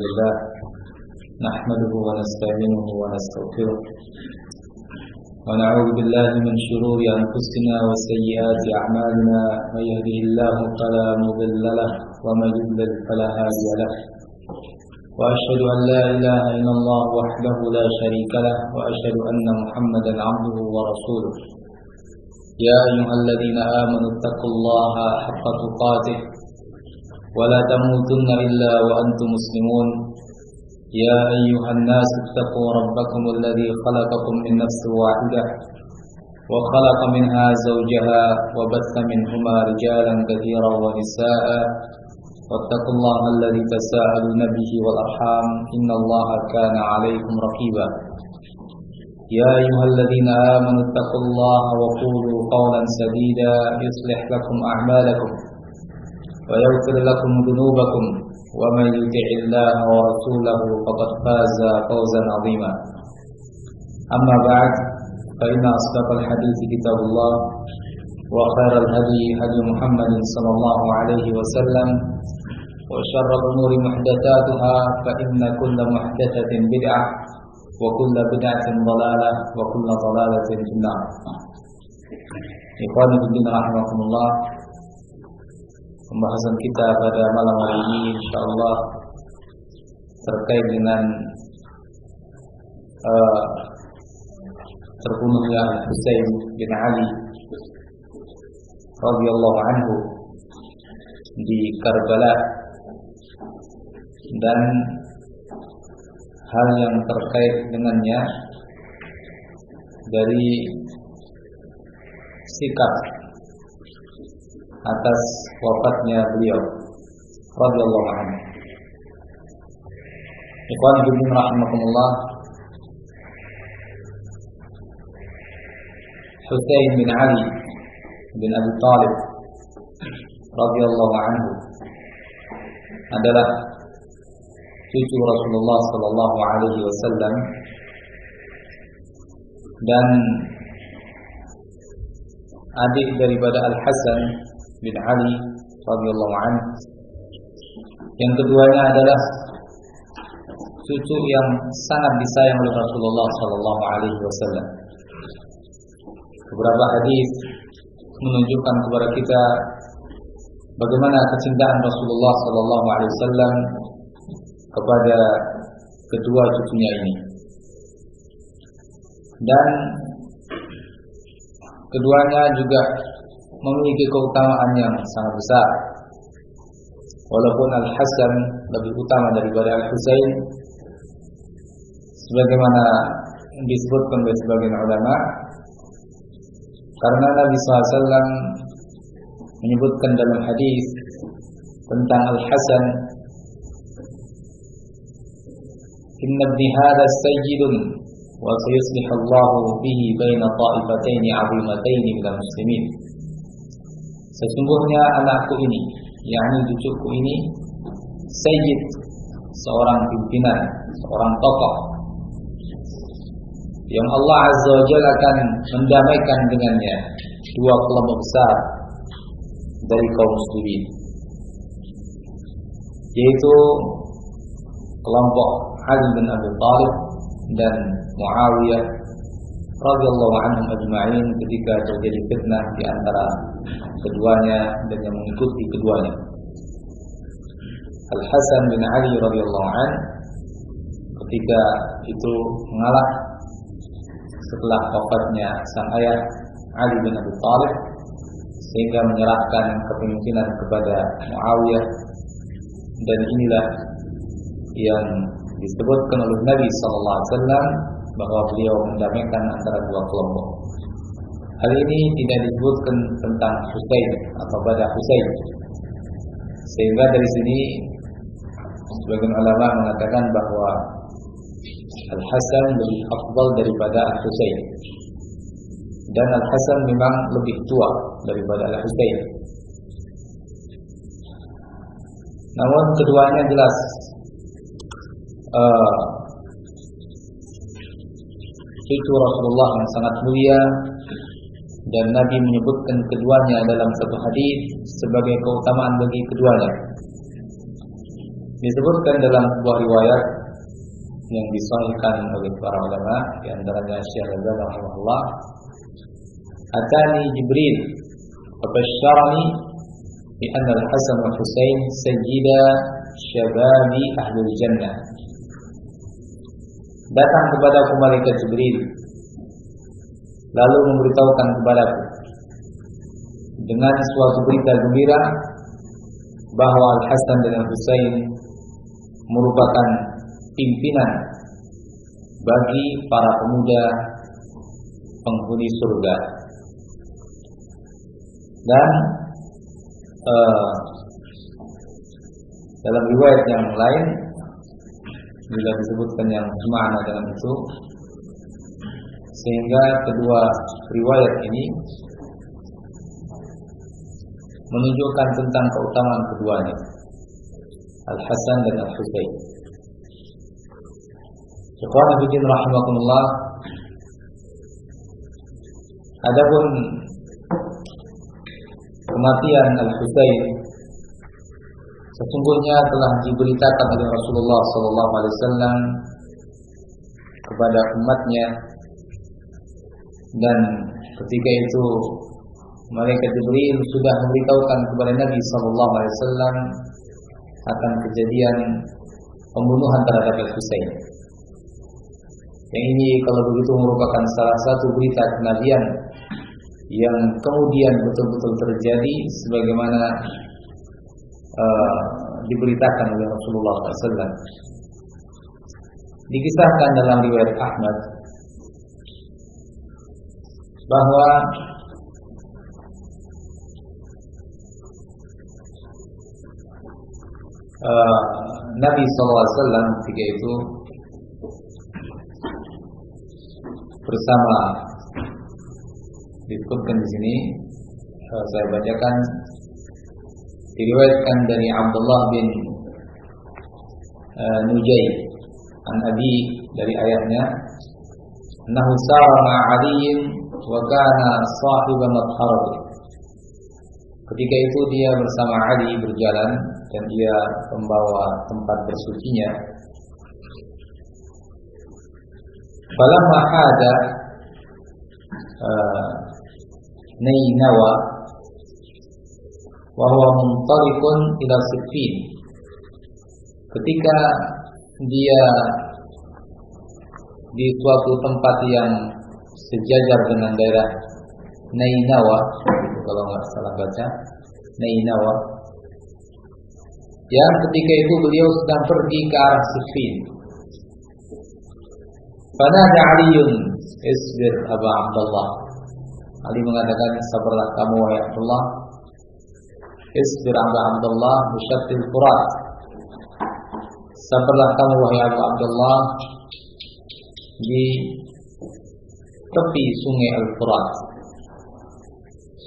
لله نحمده ونستعينه ونستغفره ونعوذ بالله من شرور أنفسنا وسيئات أعمالنا من يهده الله فلا مضل له ومن يضلل فلا هادي له وأشهد أن لا إله إلا الله وحده لا شريك له وأشهد أن محمدا عبده ورسوله يا أيها الذين آمنوا اتقوا الله حق تقاته ولا تموتن إلا وأنتم مسلمون يا أيها الناس اتقوا ربكم الذي خلقكم من نفس واحدة وخلق منها زوجها وبث منهما رجالا كثيرا ونساء واتقوا الله الذي تساءلون به والأرحام إن الله كان عليكم رقيبا يا أيها الذين آمنوا اتقوا الله وقولوا قولا سديدا يصلح لكم أعمالكم ويغفر لكم ذنوبكم ومن يطع الله ورسوله فقد فاز فوزا عظيما أما بعد فإن أصدق الحديث كتاب الله وخير الهدي هدي محمد صلى الله عليه وسلم وشر الأمور محدثاتها فإن كل محدثة بدعة وكل بدعة ضلالة وكل ضلالة في النار. Ikhwani fillah rahimakumullah. Pembahasan kita pada malam hari ini insyaallah terkait dengan terbunuhnya Husain bin Ali radhiyallahu anhu di Karbala dan hal yang terkait dengannya dari sikap atas wafatnya beliau radhiyallahu anhu. Ikhwan fillah rahimakumullah. Husain bin Ali bin Abi Thalib radhiyallahu anhu adalah cucu Rasulullah sallallahu alaihi wasallam dan adik daripada Al-Hasan bin Ali radhiyallahu anhu. Yang keduanya adalah cucu yang sangat disayang oleh Rasulullah sallallahu alaihi wasallam. Beberapa hadis menunjukkan kepada kita bagaimana kecintaan Rasulullah sallallahu alaihi wasallam kepada kedua cucunya ini. Dan keduanya juga memiliki keutamaan yang sangat besar. Walaupun Al-Hasan lebih utama daripada Al-Husain, sebagaimana disebutkan oleh sebagian ulama, karena Nabi SAW menyebutkan dalam hadis tentang Al-Hasan, inna ibni hadha sayyidun wa sayuslih Allahu bihi baina ta'ifataini 'azimataini minal muslimin. Sesungguhnya anakku ini, yakni cucuku ini, sayyid, seorang pimpinan, seorang tokoh yang Allah Azza wa Jalla akan mendamaikan dengannya dua kelompok besar dari kaum muslimin, yaitu kelompok Ali bin Abi Thalib dan Muawiyah radhiyallahu anhum ajma'in ketika terjadi fitnah di antara keduanya dan yang mengikuti keduanya. Al-Hasan bin Ali radhiyallahu anhu ketika itu mengalah setelah wafatnya sang ayah Ali bin Abi Thalib, sehingga menyerahkan kepemimpinan kepada Muawiyah, dan inilah yang disebutkan oleh Nabi sallallahu alaihi wasallam bahwa beliau mendamaikan antara dua kelompok. Hal ini tidak disebutkan tentang Husain atau pada Husain, sehingga dari sini sebagian ulama mengatakan bahwa Al-Hasan lebih afdal daripada Al-Husain, dan Al-Hasan memang lebih tua daripada Al-Husain. Namun keduanya jelas cucu Rasulullah yang sangat mulia, dan Nabi menyebutkan keduanya dalam satu hadis sebagai keutamaan bagi keduanya. Disebutkan dalam sebuah riwayat yang disahihkan oleh para ulama, di antaranya Syekh Al-Albani rahimahullah, "Atani Jibril fabashsharani bi anna al-Hasan wal Husain sayyida syababi ahlul jannah." Datang kepadaku malaikat Jibril, lalu memberitahukan kepadaku dengan suatu berita gembira bahwa Al-Hasan dan Al-Husain merupakan pimpinan bagi para pemuda penghuni surga. Dan dalam riwayat yang lain bila disebutkan yang semakna dengan itu, sehingga kedua riwayat ini menunjukkan tentang keutamaan keduanya, Al-Hasan dan Al-Husain. Ikhwan fillah rahimakumullah. Adapun kematian Al-Husain sesungguhnya telah diberitakan oleh Rasulullah SAW kepada umatnya, dan ketika itu malaikat Jibril sudah memberitahukan kepada Nabi SAW akan kejadian pembunuhan terhadap Al-Husain. Yang ini kalau begitu merupakan salah satu berita kenabian yang kemudian betul-betul terjadi sebagaimana diberitakan oleh Rasulullah SAW. Dikisahkan dalam riwayat Ahmad bahwa Nabi SAW ketika itu bersama, disebutkan di sini, saya bacakan, diriwayatkan dari Abdullah bin Nujay an Abi, dari ayahnya, "Nahu sara ma'a Aliyin wa kana sahiba madharati." Ketika itu dia bersama Ali berjalan dan dia membawa tempat bersucinya. Falamma hada Nainawa wa huwa muntaliqun ila Siffin. Ketika dia di suatu tempat yang sejajar dengan daerah Nainawa, kalau nggak salah baca Nainawa, yang ketika itu beliau sedang pergi ke arah Siffin. Fanada Aliun, "Isbir Aba Abdullah." Ali mengatakan, "Sabarlah kamu wahai Abdullah. Isbir Aba Abdullah bisyattil Furat." Sabarlah kamu wahai Abu Abdullah di tepi sungai Al-Furat.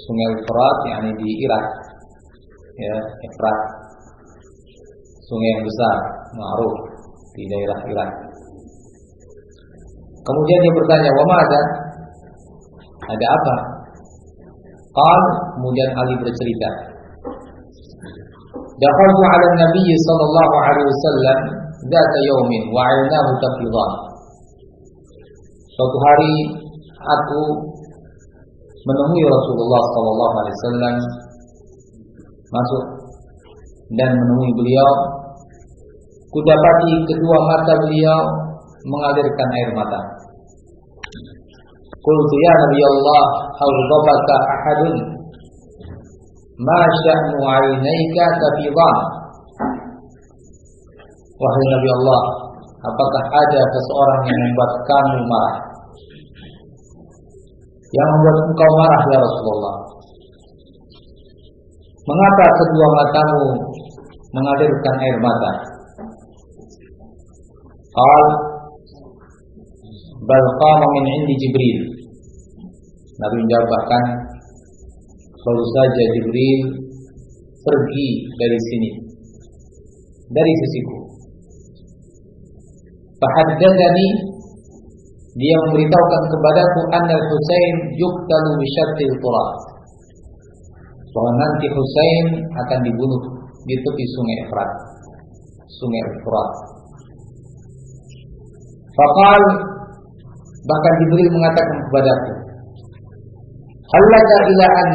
Sungai Al-Furat yakni di Irak, ya, Efrat, sungai yang besar, ma'ruf di daerah Irak. Kemudian dia bertanya, "Wa ma'ada?" Ada apa? Qal, kemudian Ali bercerita, "Dakhaltu 'ala an-nabiy sallallahu alaihi wasallam dzata yaumin wa 'aynahu tafidan." Suatu hari aku menemui Rasulullah sallallahu alaihi wasallam, masuk dan menemui beliau. Kudapati kedua mata beliau mengalirkan air mata. Qultu ya Nabi Allah, aghdabaka ahadun ma sya'nu 'ainaika tafidan. Wahai Nabi Allah, apakah ada seseorang yang membuat kamu marah? Yang membuat engkau marah ya Rasulullah? Mengapa kedua matamu mengalirkan air mata? Qal bal qama min 'indi Jibril. Nabi menjawabkan, baru saja Jibril pergi dari sini, dari sisiku. Fahaddatsani, dia memberitahukan kepadaku, anna Husain yuqtalu bi syattil Furat, bahwa nanti Husain akan dibunuh di tepi sungai Efrat. sungai Furat. Faqal, bahkan Jibril mengatakan kepadaku, hallaka ila an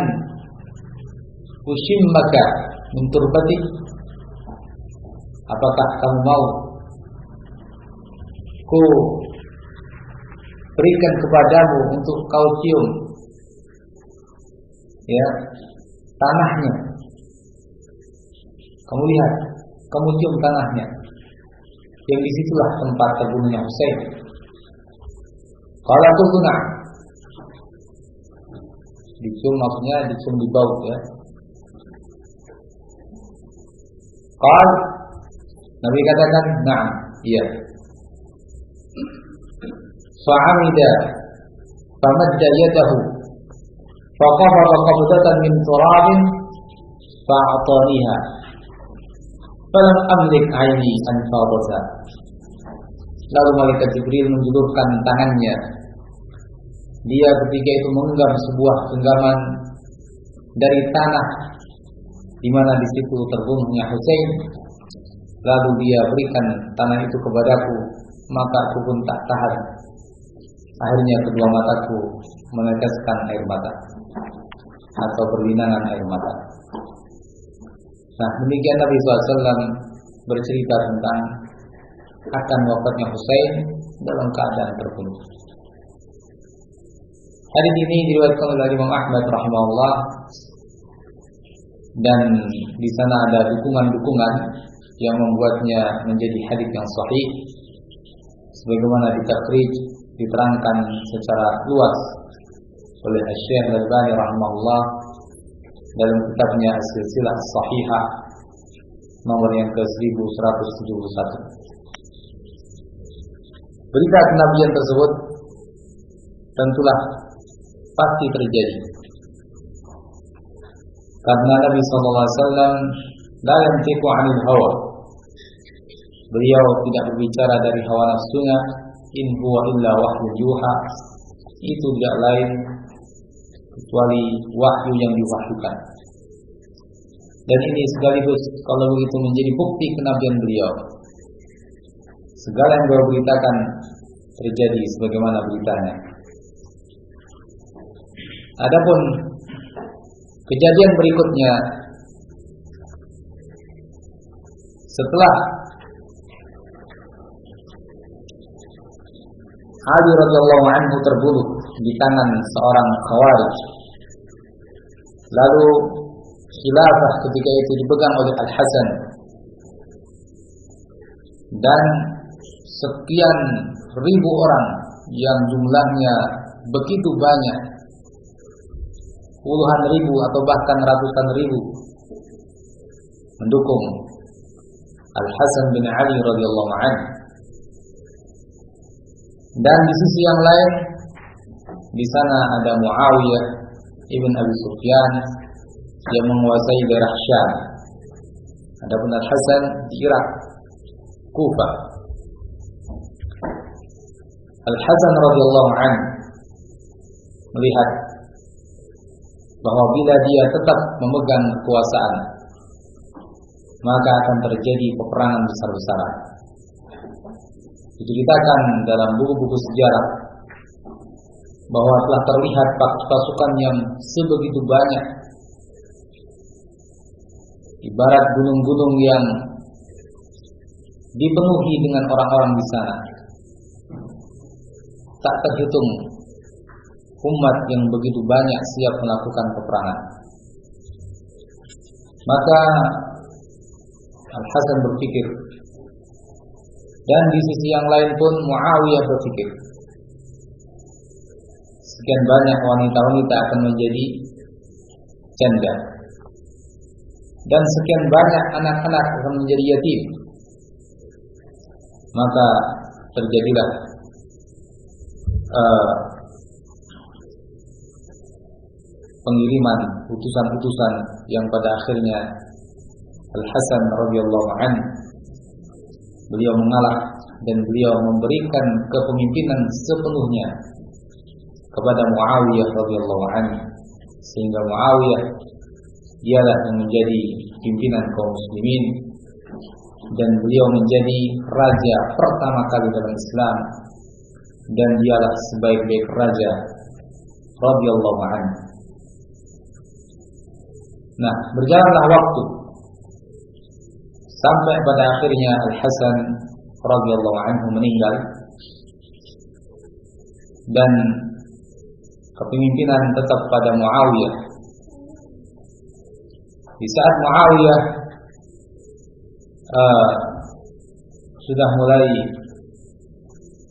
ushimmaka min turbati, apakah kamu mau ku berikan kepadamu untuk kau cium ya tanahnya. Kamu lihat, kamu cium tanahnya, yang disitulah tempat terbunuhnya Husain. Kalau itu guna dicium, maksudnya dicium di bau ya. Qal, Nabi katakan, na'am, iya. Fa'amida famadda yadahu faqabada qabdatan min turabin fa'ataniha falam amlik aini an fadasa. Lalu malaikat Jibril menjulurkan tangannya. Dia ketika itu menggenggam sebuah genggaman dari tanah di mana di situ terbunuhnya Husain. Lalu dia berikan tanah itu kepadaku, maka aku pun tak tahan. Akhirnya kedua mataku meneteskan air mata atau berlinangan air mata. Nah, demikian Nabi SAW bercerita tentang akan wafatnya Husain dalam keadaan terbunuh. Hadis ini diriwayatkan oleh Imam Ahmad rahimahullah, dan di sana ada dukungan-dukungan yang membuatnya menjadi hadis yang sahih, sebagaimana ditakhrij, diterangkan secara luas oleh Syekh Al-Albani rahimahullah dalam kitabnya Silsilah Shahihah nomor yang ke-1171. Berita kenabian tersebut tentulah pasti terjadi, karena Nabi SAW la yantiqu 'anil hawa. Beliau tidak berbicara dari hawa nafsunya. In huwa illa wahyu yuha, itu tidak lain kecuali wahyu yang diwahyukan. Dan ini sekaligus kalau begitu menjadi bukti kenabian beliau. Segala yang beliau beritakan terjadi sebagaimana beritanya. Adapun kejadian berikutnya setelah Ali radhiyallahu anhu terbunuh di tangan seorang Khawarij, lalu khilafah ketika itu dipegang oleh Al-Hasan, dan sekian ribu orang yang jumlahnya begitu banyak, puluhan ribu atau bahkan ratusan ribu, mendukung Al-Hasan bin Ali radhiyallahu anhu. Dan di sisi yang lain, di sana ada Muawiyah ibn Abi Sufyan yang menguasai daerah Syam. Adapun Al-Hasan di Irak, Kufah. Al-Hasan radhiyallahu anhu melihat bahwa bila dia tetap memegang kekuasaan, maka akan terjadi peperangan besar-besaran. Diceritakan dalam buku-buku sejarah bahwa telah terlihat pasukan yang sebegitu banyak, ibarat gunung-gunung yang dipenuhi dengan orang-orang di sana. Tak terhitung umat yang begitu banyak siap melakukan peperangan. Maka Al-Hasan berpikir, dan di sisi yang lain pun Muawiyah berpikir, sekian banyak wanita-wanita akan menjadi janda, dan sekian banyak anak-anak akan menjadi yatim. Maka terjadilah pengiriman utusan-utusan yang pada akhirnya Al-Hasan radhiyallahu anhu beliau mengalah dan beliau memberikan kepemimpinan sepenuhnya kepada Muawiyah radhiyallahu anhu, sehingga Muawiyah dialah yang menjadi pimpinan kaum muslimin dan beliau menjadi raja pertama kali dalam Islam, dan dialah sebaik-baik raja radhiyallahu anhu. Nah, berjalanlah waktu sampai pada akhirnya Al-Hasan radhiyallahu anhu meninggal, dan kepemimpinan tetap pada Muawiyah. Di saat Muawiyah sudah mulai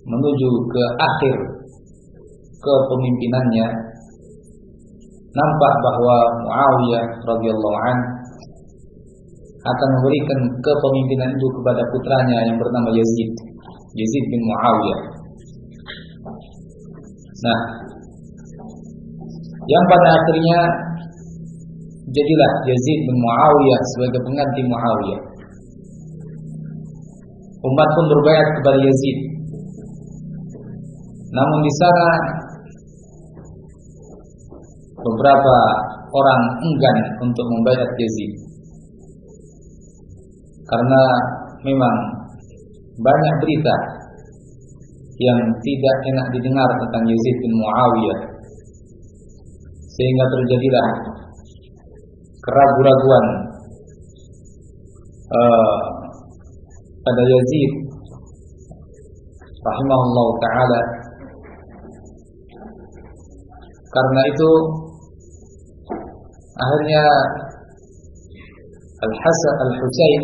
menuju ke akhir kepemimpinannya, nampak bahwa Muawiyah radhiyallahu anhu akan memberikan kepemimpinan itu kepada putranya yang bernama Yazid bin Muawiyah. Nah, yang pada akhirnya jadilah Yazid bin Muawiyah sebagai pengganti Muawiyah. Umat pun berbaiat kepada Yazid. Namun di sana beberapa orang enggan untuk membaiat Yazid, karena memang banyak berita yang tidak enak didengar tentang Yazid bin Muawiyah, sehingga terjadilah keraguan-raguan pada Yazid rahimahullah ta'ala. Karena itu akhirnya Al-Hasan Al-Husain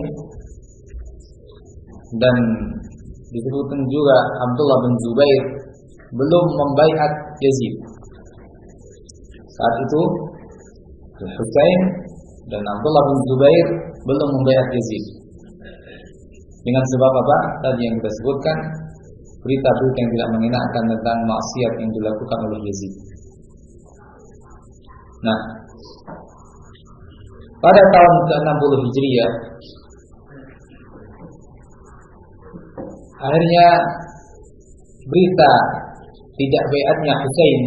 dan disebutkan juga Abdullah bin Zubair belum membaiat Yazid. Saat itu Al-Husain dan Abdullah bin Zubair belum membaiat Yazid. Dengan sebab apa? Tadi yang kita sebutkan, berita-berita yang tidak mengenakan tentang maksiat yang dilakukan oleh Yazid. Nah, pada tahun ke-60 Hijriah, akhirnya berita tidak baiatnya Husain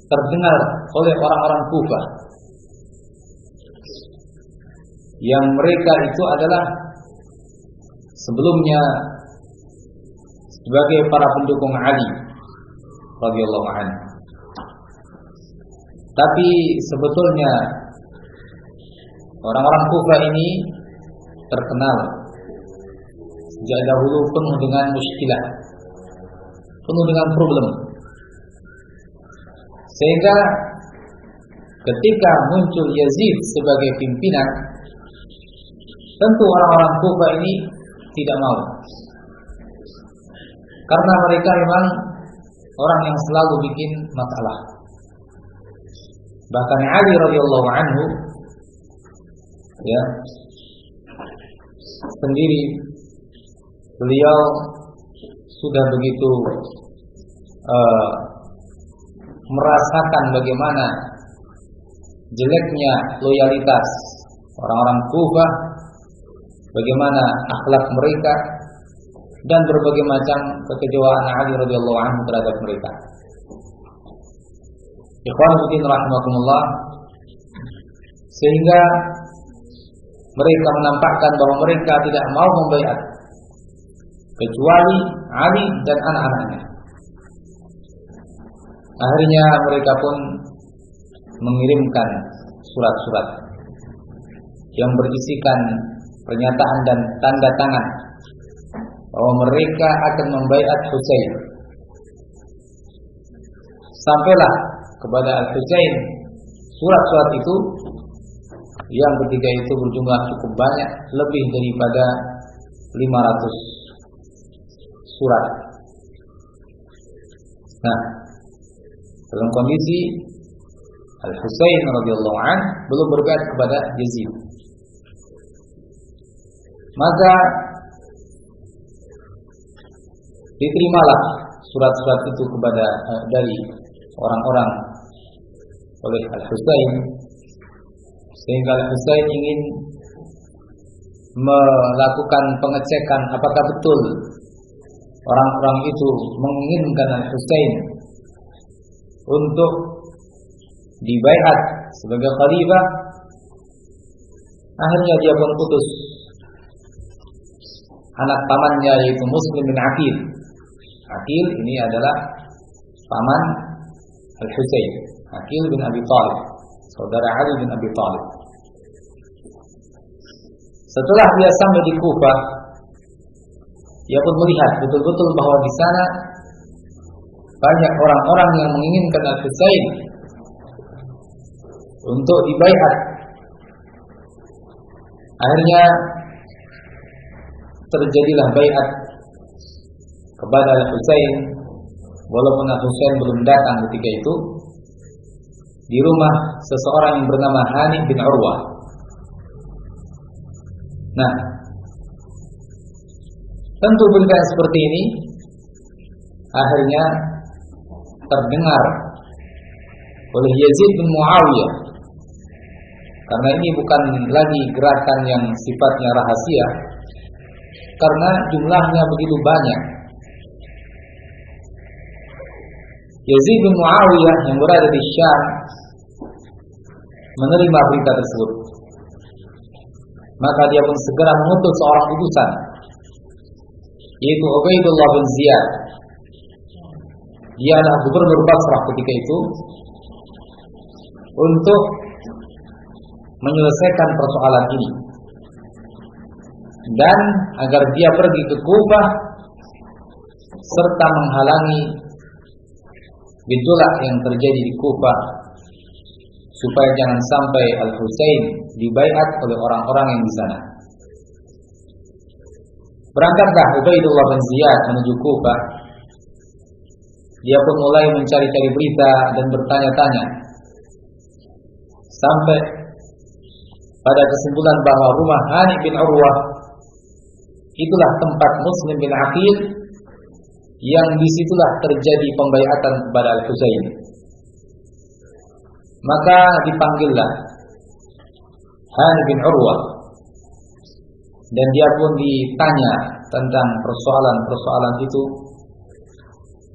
terdengar oleh orang-orang Kufah, yang mereka itu adalah sebelumnya sebagai para pendukung Ali radhiyallahu anhu. Tapi sebetulnya orang-orang Kufah ini terkenal sejak dahulu penuh dengan muskilah, penuh dengan problem. Sehingga ketika muncul Yazid sebagai pimpinan, tentu orang-orang Kufah ini tidak mau, karena mereka memang orang yang selalu bikin masalah. Bahkan Ali radhiyallahu anhu sendiri, beliau sudah begitu merasakan bagaimana jeleknya loyalitas orang-orang Kufah, bagaimana akhlak mereka, dan berbagai macam kekecewaan Ali radhiyallahu anhu terhadap mereka. Ikhwan fillah rahimakumullah, sehingga mereka menampakkan bahwa mereka tidak mau membaiat kecuali Ali dan anak-anaknya. Akhirnya mereka pun mengirimkan surat-surat yang berisikan pernyataan dan tanda tangan bahwa mereka akan membaiat Husain. Sampailah kepada Al-Husain surat-surat itu, yang ketiga itu berjumlah cukup banyak, lebih daripada 500 surat. Nah, dalam kondisi Al-Husain radhiyallahu anhu belum berbaiat kepada Yazid, maka diterimalah surat-surat itu kepada dari orang-orang oleh Al-Husain, sehingga Al-Husain ingin melakukan pengecekan apakah betul orang-orang itu menginginkan Al-Husain untuk dibaiat sebagai khalifah. Akhirnya dia pun putus anak pamannya yaitu Muslim bin Aqil. Aqil ini adalah paman Al-Husain, Aqil bin Abi Thalib, saudara Ali bin Abi Thalib. Setelah dia sampai di Kufah, dia pun melihat betul-betul bahwa di sana banyak orang-orang yang menginginkan Al-Husain untuk dibaiat. Akhirnya terjadilah baiat kepada Al-Husain, walaupun Al-Husain belum datang ketika itu, di rumah seseorang yang bernama Hani bin Urwah. Nah, tentu berita seperti ini akhirnya terdengar oleh Yazid bin Muawiyah, karena ini bukan lagi gerakan yang sifatnya rahasia, karena jumlahnya begitu banyak. Yazid bin Muawiyah yang berada di Syam menerima berita tersebut, maka dia pun segera mengutus seorang utusan, yaitu Ubaidullah bin Ziyad. Dia adalah gubernur Basrah ketika itu, untuk menyelesaikan persoalan ini, dan agar dia pergi ke Kufah serta menghalangi gejolak yang terjadi di Kufah, supaya jangan sampai Al-Husain dibaiat oleh orang-orang yang di sana. Berangkatlah Ubaidullah bin Ziyad menuju Kufah. Dia pun mulai mencari-cari berita dan bertanya-tanya, sampai pada kesimpulan bahwa rumah Hani bin Urwah itulah tempat Muslim bin Aqil, yang disitulah terjadi pembaiatan kepada Al-Husain. Maka dipanggillah Hani bin Urwah, dan dia pun ditanya tentang persoalan-persoalan itu.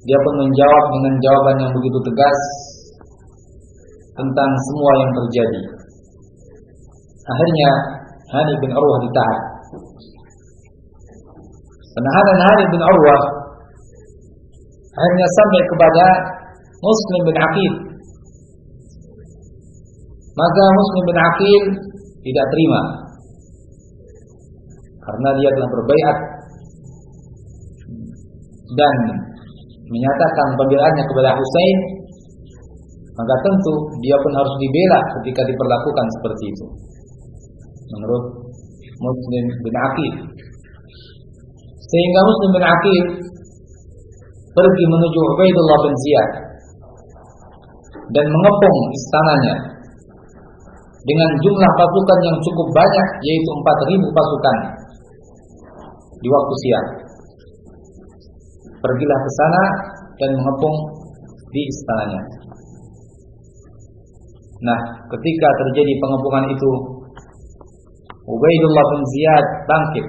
Dia pun menjawab dengan jawaban yang begitu tegas tentang semua yang terjadi. Akhirnya Hani bin Urwah ditahan. Penahanan Hani bin Urwah akhirnya sampai kepada Muslim bin Aqil. Maka Muslim bin Aqil tidak terima, karena dia telah berbaiat dan menyatakan pembelaannya kepada Husain, maka tentu dia pun harus dibela ketika diperlakukan seperti itu, menurut Muslim bin Aqil. Sehingga Muslim bin Aqil pergi menuju Ubaidullah bin Ziyad dan mengepung istananya dengan jumlah pasukan yang cukup banyak, yaitu 4.000 pasukan di waktu siang. Pergilah ke sana dan mengepung di istananya. Nah, ketika terjadi pengepungan itu, Ubaidullah bin Ziyad bangkit.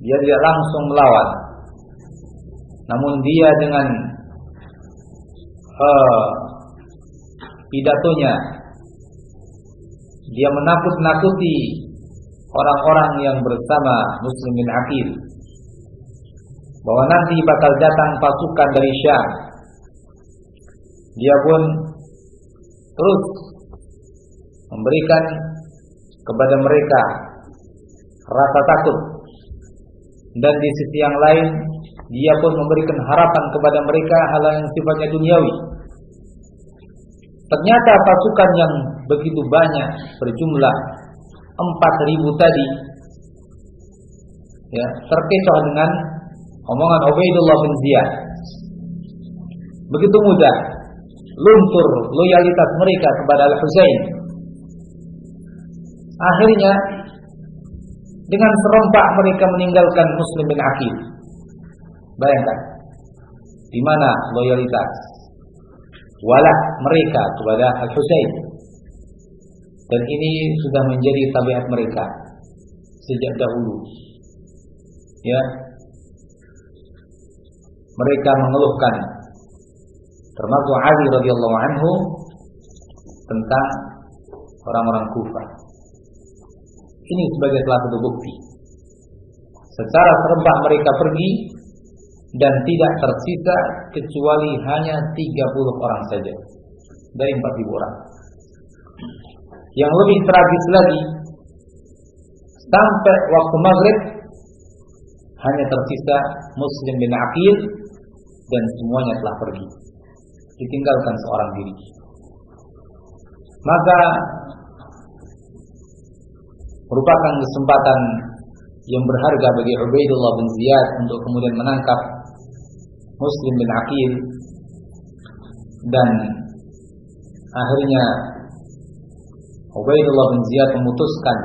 Dia tidak langsung melawan, namun dia dengan pidatonya, dia menakut-nakuti orang-orang yang bersama Muslim bin Aqil bahwa nanti bakal datang pasukan dari Syam. Dia pun terus memberikan kepada mereka rasa takut, dan di sisi yang lain dia pun memberikan harapan kepada mereka hal yang sifatnya duniawi. Ternyata pasukan yang begitu banyak, berjumlah 4.000 tadi, ya, terkecoh dengan omongan Ubaidullah bin Ziyad. Begitu mudah luntur loyalitas mereka kepada Al-Husain. Akhirnya dengan serempak mereka meninggalkan Muslim bin Aqil. Bayangkan di mana loyalitas walah mereka kepada Al-Husain. Dan ini sudah menjadi tabiat mereka sejak dahulu. Ya, mereka mengeluhkan, termasuk Ali radhiyallahu anhu, tentang orang-orang Kufah. Ini sebagai salah satu bukti Secara serentak mereka pergi dan tidak tersisa kecuali hanya 30 orang saja dari 4.000 orang. Yang lebih tragis lagi, sampai waktu maghrib hanya tersisa Muslim bin Aqil dan semuanya telah pergi, ditinggalkan seorang diri. Maka merupakan kesempatan yang berharga bagi Ubaidullah bin Ziyad untuk kemudian menangkap Muslim bin Aqil, dan akhirnya Ubaidullah bin Ziyad memutuskan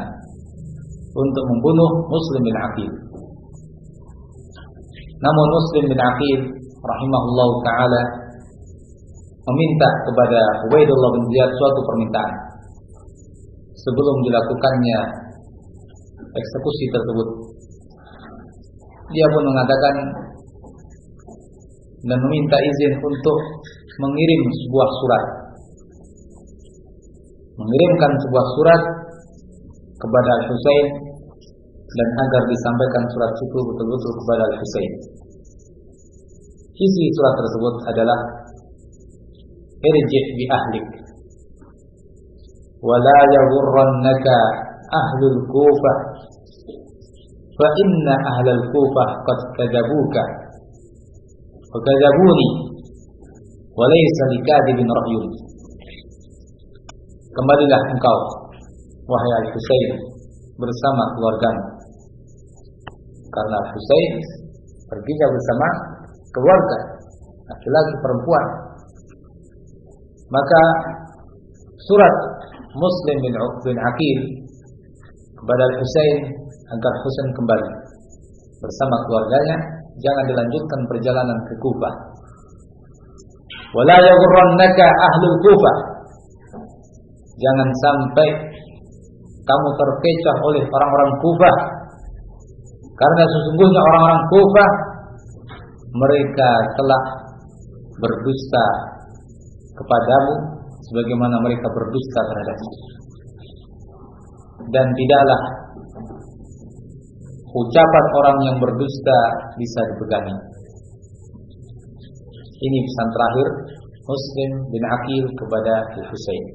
untuk membunuh Muslim bin Aqil. Namun Muslim bin Aqil rahimahullah ta'ala meminta kepada Ubaidullah bin Ziyad suatu permintaan sebelum dilakukannya eksekusi tersebut. Dia pun mengatakan dan meminta izin untuk mengirim sebuah surat, mengirimkan sebuah surat kepada Al-Husain, dan agar disampaikan surat itu betul-betul kepada Al-Husain. Isi surat tersebut adalah irji' bi ahlik wa la yaghurrannaka ahlul Kufah fa inna ahlal Kufah qad kadzabuka wa kadzabuni wa laysa likadzibin ra'yun. Kembalilah engkau wahai Al-Husain bersama keluargamu, karena Al-Husain perginya bersama keluarga, laki-laki perempuan. Maka surat Muslim bin Aqil kepada Al-Husain agar Husain kembali bersama keluarganya, jangan dilanjutkan perjalanan ke Kufah. Wala yaghurrannaka ahlul Kufah, jangan sampai kamu terkecoh oleh orang-orang Kufah, karena sesungguhnya orang-orang Kufah mereka telah berdusta kepadamu sebagaimana mereka berdusta terhadapmu, dan tidaklah ucapan orang yang berdusta bisa dipegangi. Ini pesan terakhir Muslim bin Aqil kepada Al-Husain.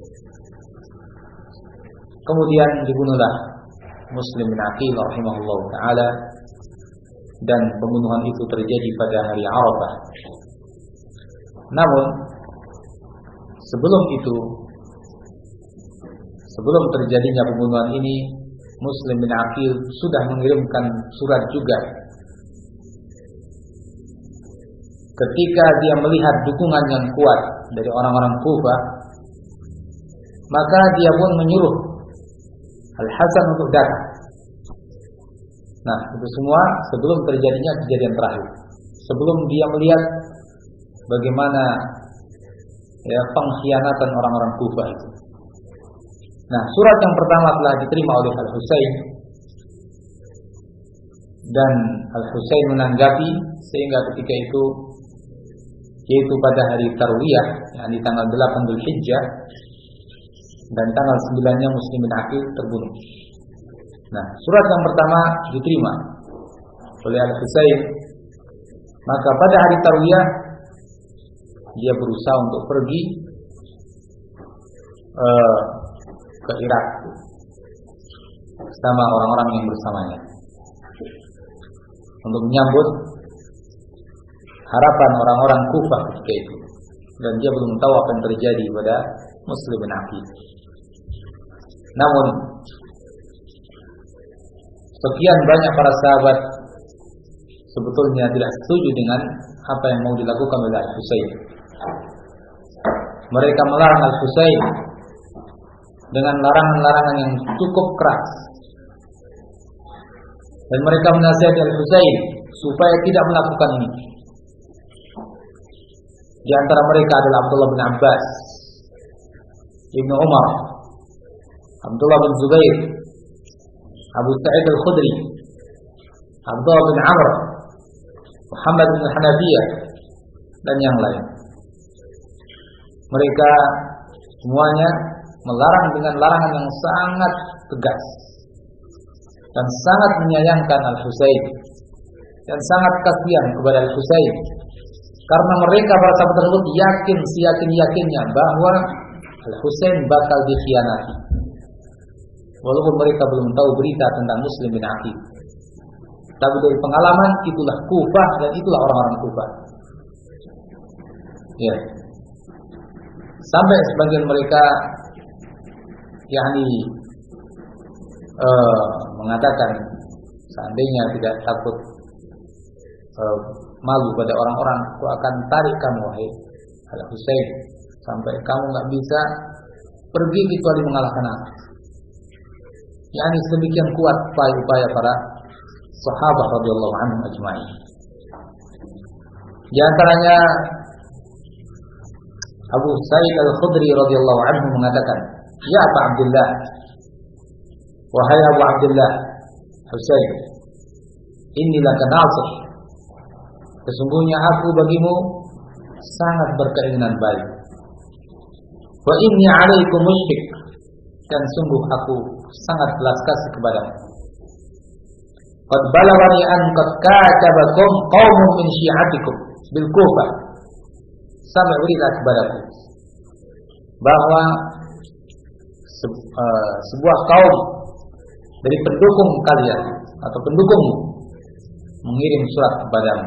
Kemudian dibunuhlah Muslim bin Aqil rahimahullah ta'ala, dan pembunuhan itu terjadi pada hari Arafah. Namun sebelum terjadinya pembunuhan ini, Muslim bin Aqil sudah mengirimkan surat juga. Ketika dia melihat dukungan yang kuat dari orang-orang Kufah, maka dia pun menyuruh Al-Hasan untuk datang. Nah, itu semua sebelum terjadinya kejadian terakhir, sebelum dia melihat bagaimana pengkhianatan orang-orang Kufah itu. Nah, surat yang pertama telah diterima oleh Al-Husain, dan Al-Husain menanggapi, sehingga ketika itu, yaitu pada hari Tarwiyah, yakni tanggal 8 Dzulhijjah, dan tanggal 9-nya Muslim bin Aqil terbunuh. Nah, surat yang pertama diterima oleh Al-Husain. Maka pada hari Tarwiyah dia berusaha untuk pergi ke Irak bersama orang-orang yang bersamanya untuk menyambut harapan orang-orang Kufah ketika itu, dan dia belum tahu apa yang terjadi pada Muslim bin Aqil. Namun sekian banyak para sahabat sebetulnya tidak setuju dengan apa yang mau dilakukan oleh Al-Husain. Mereka melarang Al-Husain dengan larangan-larangan yang cukup keras, dan mereka menasihati Al-Husain supaya tidak melakukan ini. Di antara mereka adalah Abdullah bin Abbas, Ibnu Umar, Abdullah bin Zubair, Abu Sa'id Al-Khudri, Abdullah bin Amr, Muhammad bin Hanafiyah, dan yang lain. Mereka semuanya melarang dengan larangan yang sangat tegas dan sangat menyayangkan Al-Husain dan sangat kasihan kepada Al-Husain, karena mereka para sahabat tersebut yakin seyakin-yakinnya bahwa Al-Husain bakal dikhianati, walaupun mereka belum tahu berita tentang Muslim bin Aqil. Tapi dari pengalaman, itulah Kufah dan itulah orang-orang Kufah. Ya. Sampai sebagian mereka mengatakan, seandainya tidak takut malu pada orang-orang, aku akan tarik kamu, wahai Al-Husain, sampai kamu nggak bisa pergi kecuali mengalahkan aku. Sedemikian kuat upaya para sahabat radhiyallahu anhum ajma'in. Di antaranya Abu Sa'id Al-Khudri radhiyallahu anhu mengatakan, "Ya Abu Abdullah, wahai Abu Abdullah Husain, inni laka nasih. Sesungguhnya aku bagimu sangat berkeinginan baik. Wa inni 'alaikum musyfiq, dan sungguh aku sangat belas kasih kepadamu. Qad balaghani an qad katabakum qaumun min syi'atikum bil Kufah." Sampai berita kepadaku bahwa sebuah kaum dari pendukung kalian atau pendukungmu mengirim surat kepadamu.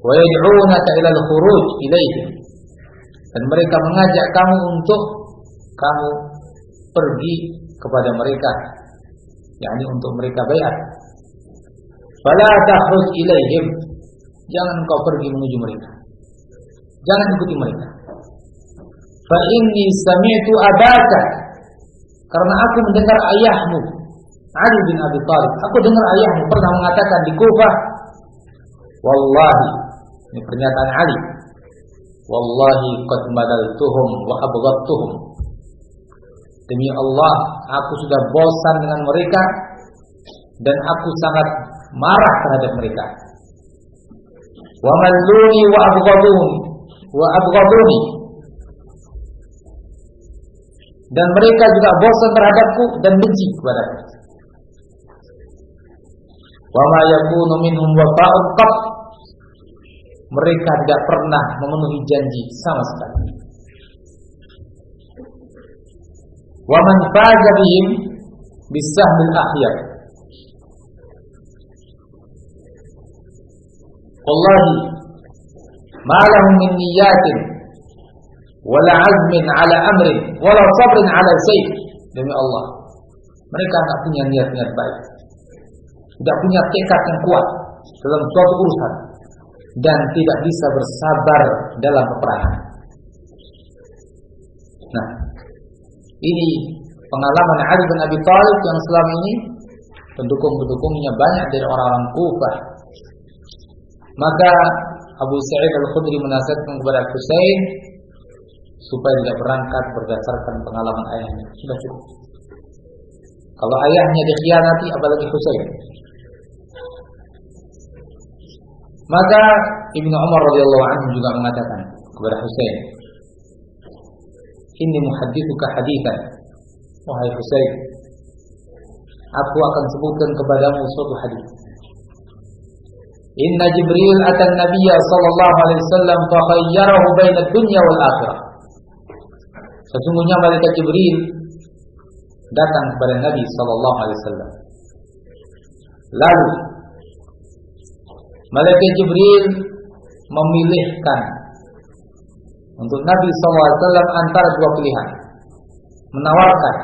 Wa yad'unaka ila al-khuruj ilaihim, dan mereka mengajak kamu untuk kamu pergi kepada mereka, untuk mereka baiat. Fala takhruj ilaihim, jangan kau pergi menuju mereka, jangan ikuti mereka. Fa inni sami'tu abaka, karena aku mendengar ayahmu Ali bin Abi Thalib, aku dengar ayahmu pernah mengatakan di Kufah, wallahi, ini pernyataan Ali, wallahi qad madaltuhum wa abghadtuhum, demi Allah aku sudah bosan dengan mereka dan aku sangat marah terhadap mereka. Wa malluni wa abghaduni, dan mereka juga bosan terhadapku dan benci kepadaku. Wa ma yakunu minhum wafa'un qat, mereka tidak pernah memenuhi janji sama sekali. Wa man faza bihim bisahmil akhir, wallahi ma lahum min niyatin wala azmin ala amrin wala sabrin ala sayf. Demi Allah, mereka tidak punya niat-niat baik, tidak punya tekad yang kuat dalam suatu urusan, dan tidak bisa bersabar dalam peperangan. Nah, ini pengalaman Ali bin Abi Thalib yang selama ini pendukung-pendukungnya banyak dari orang-orang Kufah. Maka Abu Sa'id Al-Khudri menasihatkan kepada Husain supaya tidak berangkat berdasarkan pengalaman ayahnya. Sudah cukup. Kalau ayahnya dikhianati, apalagi Husain. Maka Ibnu Umar radhiyallahu anhu juga mengatakan kepada Husain, "Inni muhaddithuka haditsan." Wahai Husain, aku akan sebutkan kepadamu suatu hadis. Inna Jibril atan Nabiyya sallallahu alaihi wasallam fa khayyarahu baina dunya wal akhirah. Sesungguhnya malaikat Jibril datang kepada Nabi sallallahu alaihi wasallam. Lalu malaikat Jibril memilihkan untuk Nabi sallallahu alaihi wasallam antara dua pilihan. Menawarkan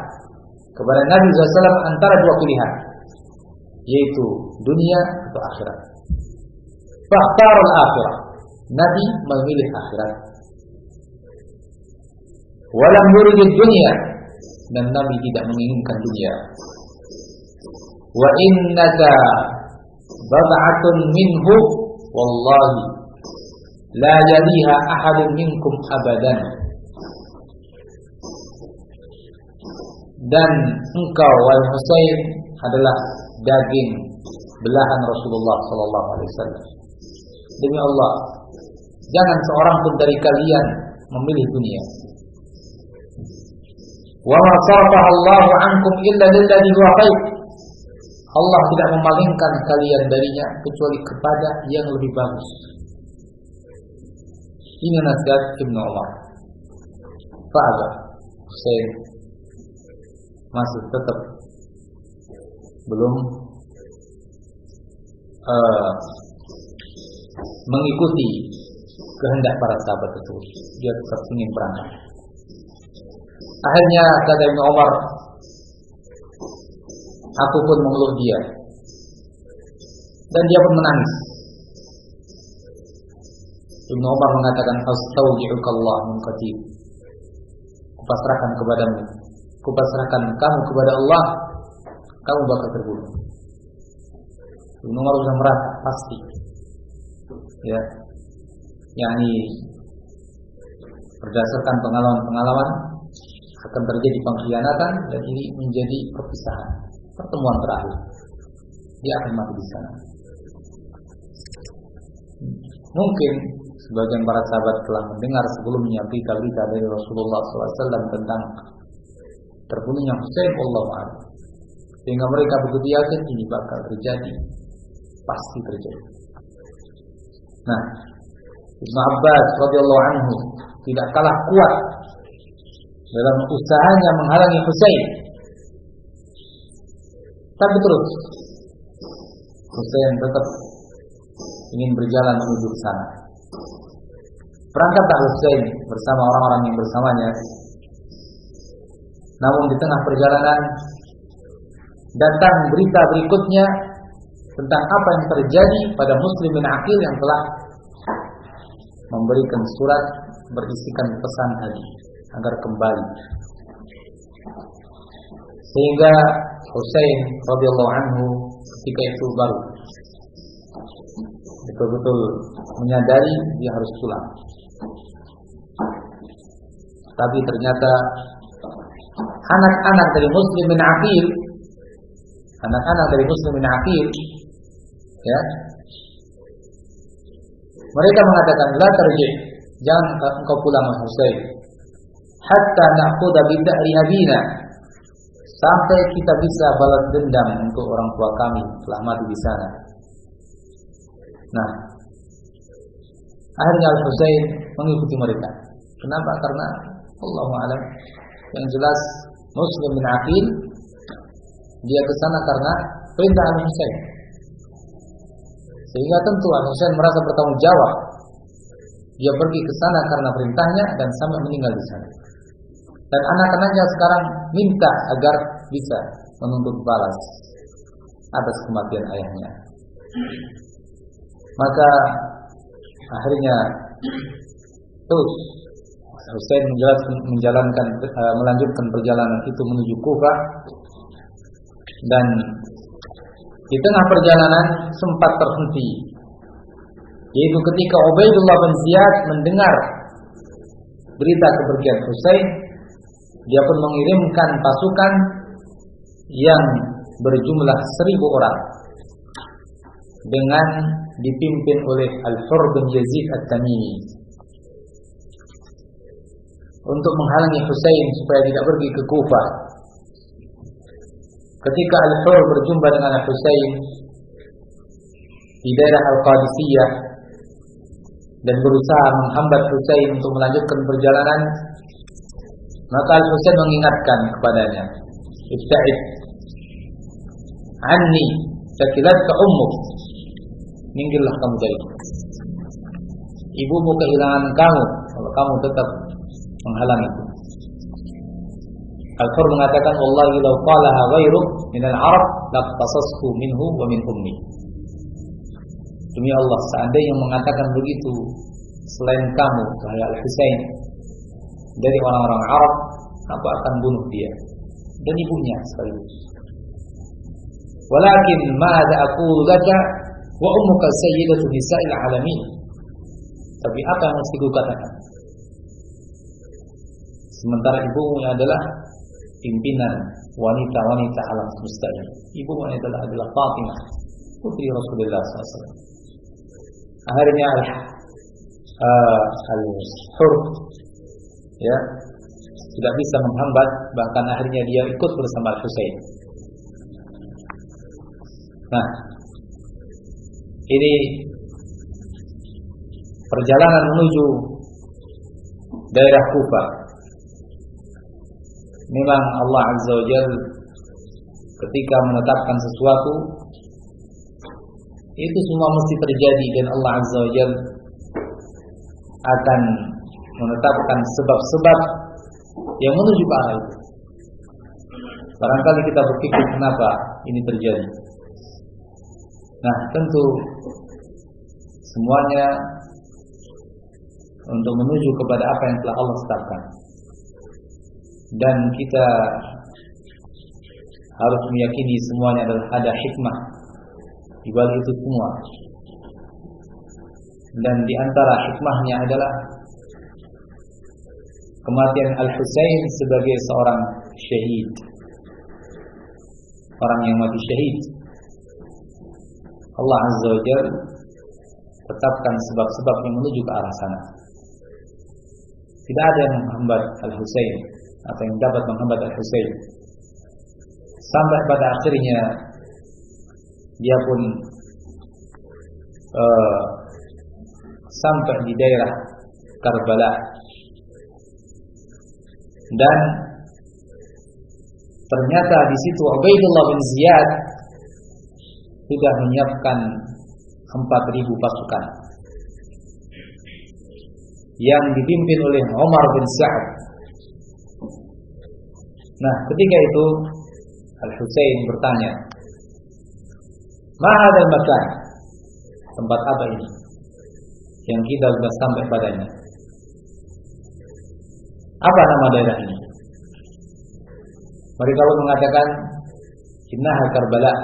kepada Nabi sallallahu alaihi wasallam antara dua pilihan, yaitu dunia atau akhirat. Fakhtar al-akhirah. Nabi memilih akhirat. Walam yurid dunia, dan Nabi tidak menginginkan dunia. Wa innaka bad'atun minhu wallahi la yaliha ahadun minkum abadan. Dan engkau wahai Husain adalah daging belahan Rasulullah sallallahu alaihi wasallam. Demi Allah, jangan seorang pun dari kalian memilih dunia. Wa ma sarafaha Allahu ankum illa lilladhi huwa khair. Allah tidak memalingkan kalian darinya kecuali kepada yang lebih bagus. Ini nasihat Ibnu Umar. Fa'aba Husain masih tetap belum mengikuti kehendak para sahabat itu. Dia tetap ingin berangkat. Akhirnya kata Ibnu Umar, aku pun memeluk dia, dan dia pun menangis. Ibnu Umar mengatakan, "Astaudi'ukallah min qatil." Kupasrahkan kepadamu, kupasrahkan kamu kepada Allah, kamu bakal terbunuh. Ibnu Umar sudah merasa pasti, ya, yakni berdasarkan pengalaman-pengalaman akan terjadi pengkhianatan dan ini menjadi perpisahan, pertemuan terakhir. Dia akan mati di sana. Mungkin sebagian para sahabat telah mendengar sebelumnya berita-berita dari Rasulullah SAW tentang terbunuhnya Husain wallahu a'lam, sehingga mereka begitu yakin ini bakal terjadi, pasti terjadi. Nah, Ibnu Abbas radhiyallahu anhu tidak kalah kuat dalam usahanya menghalangi Husain, tapi terus Husain tetap ingin berjalan menuju ke sana. Berangkatlah Husain bersama orang-orang yang bersamanya. Namun di tengah perjalanan datang berita berikutnya tentang apa yang terjadi pada Muslimin Aqil yang telah memberikan surat berisikan pesan tadi agar kembali. Sehingga Husain radhiyallahu anhu ketika itu baru betul-betul menyadari dia harus pulang. Tapi ternyata anak-anak dari Muslimin Aqil, anak-anak dari Muslimin Aqil, ya, mereka mengatakan, la tarji', jangan engkau pulang Husain, hatta na'khudha bid'ri abina, sampai kita bisa balas dendam untuk orang tua kami telah mati di sana. Nah, akhirnya Al-Husain mengikuti mereka. Kenapa? Karena Allahu a'lam, yang jelas Muslim bin Aqil dia ke sana karena perintah Al-Husain. Sehingga tentu Al-Husain merasa bertanggung jawab. Dia pergi ke sana karena perintahnya dan sampai meninggal di sana. Dan anak-anaknya sekarang minta agar bisa menuntut balas atas kematian ayahnya. Maka akhirnya terus Husain melanjutkan perjalanan itu menuju Kufah, dan di tengah perjalanan sempat terhenti, yaitu ketika Ubaidullah bin Ziyad mendengar berita kepergian Husain, dia pun mengirimkan pasukan yang berjumlah 1.000 orang dengan dipimpin oleh Al-Hurr bin Yazid At-Tamimi untuk menghalangi Husain supaya tidak pergi ke Kufah. Ketika Al-Hurr berjumpa dengan Husain di daerah Al-Qadisiyah dan berusaha menghambat Husain untuk melanjutkan perjalanan, maka Al-Husain mengingatkan kepadanya, "Ibta'id anni, sakilatka ummuk." Minggirlah kamu dariku. Ibumu kehilangan kamu kalau kamu tetap menghalangiku. Al-Hurr mengatakan, "Wallahi law qalaha ghairuk min al-Arab laqtasasku minhu wa min ummi." Demi Allah, seandainya mengatakan begitu selain kamu, wahai Al-Husain, dari orang-orang Arab, aku akan bunuh dia dan ibunya sekaligus. Walakin ma'adha aqulu laka wa ummuka sayyidatu nisa'il alamin. Tapi apa yang mesti kukatakan? Sementara ibumu adalah pimpinan wanita-wanita alam semesta ini. Ibumu adalah Fatimah, putri Rasulullah SAW. Akhirnya Al-Hurr ya tidak bisa menghambat, bahkan akhirnya dia ikut bersama Al-Husain. Nah, ini perjalanan menuju daerah Kufa. Memang Allah Azza wa Jalla ketika menetapkan sesuatu itu semua mesti terjadi, dan Allah Azza wa Jalla akan menetapkan sebab-sebab yang menuju ke arah itu. Barangkali kita berpikir kenapa ini terjadi. Nah, tentu semuanya untuk menuju kepada apa yang telah Allah tetapkan. Dan kita harus meyakini semuanya adalah ada hikmah di balik itu semua. Dan di antara hikmahnya adalah kematian Al-Husain sebagai seorang syahid, orang yang mati syahid. Allah Azza wa Jalla tetapkan sebab-sebab yang menuju ke arah sana. Tidak ada yang menghambat Al-Husain atau yang dapat menghambat Al-Husain, sampai pada akhirnya dia pun sampai di daerah Karbala, dan ternyata di situ Ubaidullah bin Ziyad sudah menyiapkan 4.000 pasukan yang dipimpin oleh Umar bin Sa'ad. Nah, ketika itu Al-Husain bertanya, "Ma hadzal makan?" Tempat apa ini yang kita sudah sampai padanya? Apa nama daerah ini? Mereka lalu mengatakan, "Innaha Karbala."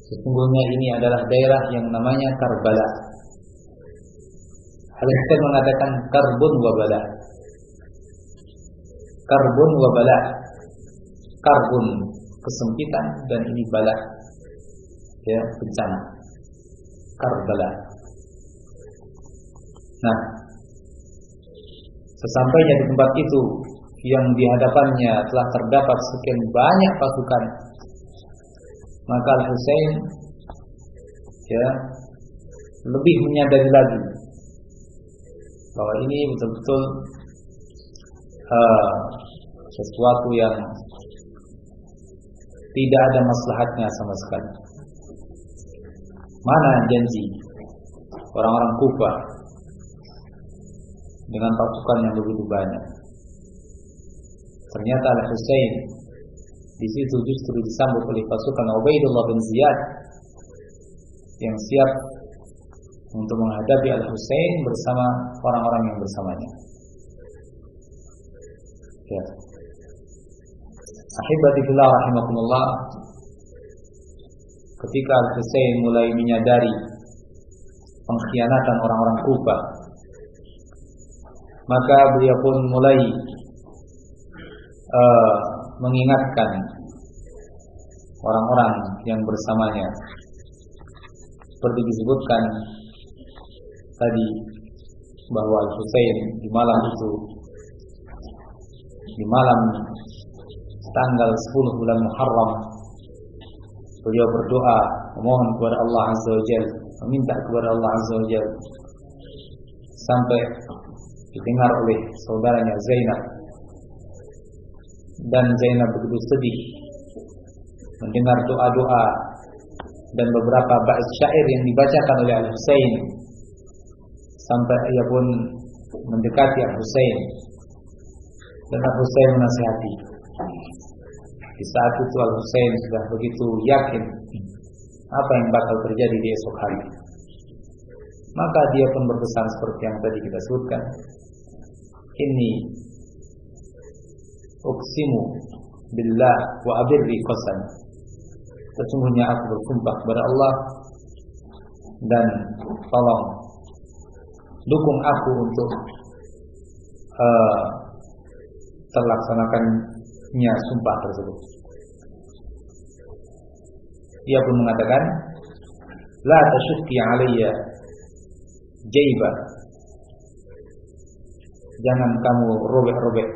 Sesungguhnya ini adalah daerah yang namanya Karbala. Al-Husain mengatakan karbun wa bala. Karbun wa bala. Karbun kesempitan, dan ini bala, ya, bencana. Karbala. Nah, sesampainya di tempat itu yang di hadapannya telah terdapat sekian banyak pasukan, maka Al-Husain, ya, lebih menyadari lagi bahwa ini betul-betul sesuatu yang tidak ada maslahatnya sama sekali. Mana janji orang-orang Kufa dengan pasukan yang begitu banyak? Ternyata Al-Husain di situ justru disambut oleh pasukan Ubaidullah bin Ziyad yang siap untuk menghadapi Al-Husain bersama orang-orang yang bersamanya. Ya. Ahibati fillah rahimakumullah, ketika Al-Husain mulai menyadari pengkhianatan orang-orang Kufa, maka beliau pun mulai mengingatkan orang-orang yang bersamanya, seperti disebutkan tadi bahwa Al-Husain di malam itu, di malam tanggal 10 bulan Muharram, beliau berdoa memohon kepada Allah Azza wa Jalla, meminta kepada Allah Azza wa Jalla, sampai didengar oleh saudaranya Zainab, dan Zainab begitu sedih mendengar doa-doa dan beberapa bait syair yang dibacakan oleh Al-Husain, sampai ia pun mendekati Al-Husain, dan Al-Husain menasihati. Di saat itu Al-Husain sudah begitu yakin apa yang bakal terjadi di esok hari. Maka dia pun berpesan seperti yang tadi kita sebutkan, "Inni uqsimu billah wa abirri qasam." Sesungguhnya aku bersumpah kepada Allah, dan tolong dukung aku untuk terlaksanakannya sumpah tersebut. Ia pun mengatakan, "La tashukki alayya jaiba." Jangan kamu robek-robek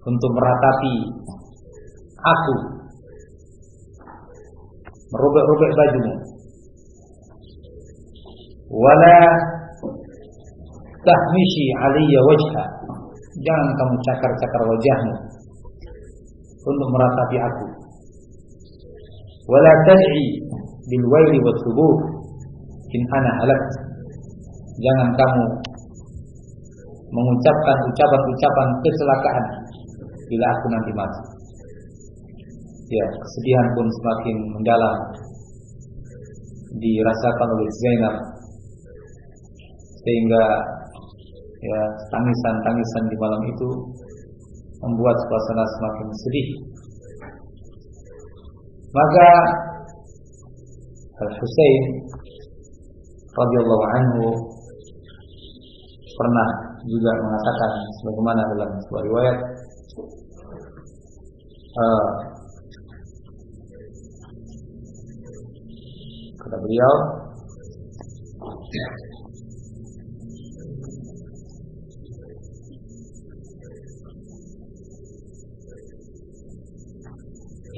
untuk meratapi aku merobek-robek bajumu. Wala tahmishi alayya wajha, jangan kamu cakar-cakar wajahmu untuk meratapi aku. Wala tad'i bil waili wat thubur in ana halak, jangan kamu mengucapkan ucapan-ucapan kecelakaan bila aku nanti mati. Ya, kesedihan pun semakin mendalam dirasakan oleh Zainab, sehingga ya tangisan-tangisan di malam itu membuat suasana semakin sedih. Maka Al-Husain radhiyallahu anhu pernah juga mengatakan sebagaimana dalam sebuah riwayat, kata beliau,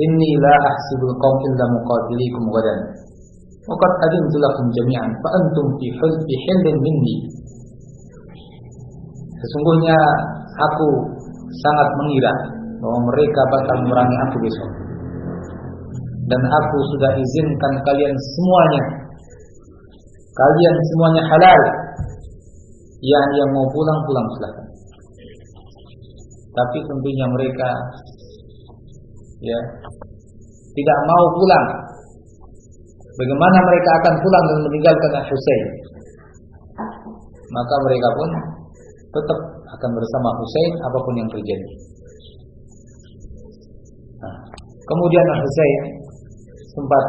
inni la ahsibul qawm illa muqatilikum ghadan wa qad adintu lakum jami'an fa antum fi hillin minni. Sesungguhnya aku sangat mengira bahwa mereka bakal memerangi aku besok, dan aku sudah izinkan kalian semuanya halal. Yang mau pulang silakan. Tapi tentunya mereka ya tidak mau pulang. Bagaimana mereka akan pulang dan meninggalkan Husain? Maka mereka pun tetap akan bersama Husain apapun yang terjadi. Nah, kemudian Husain sempat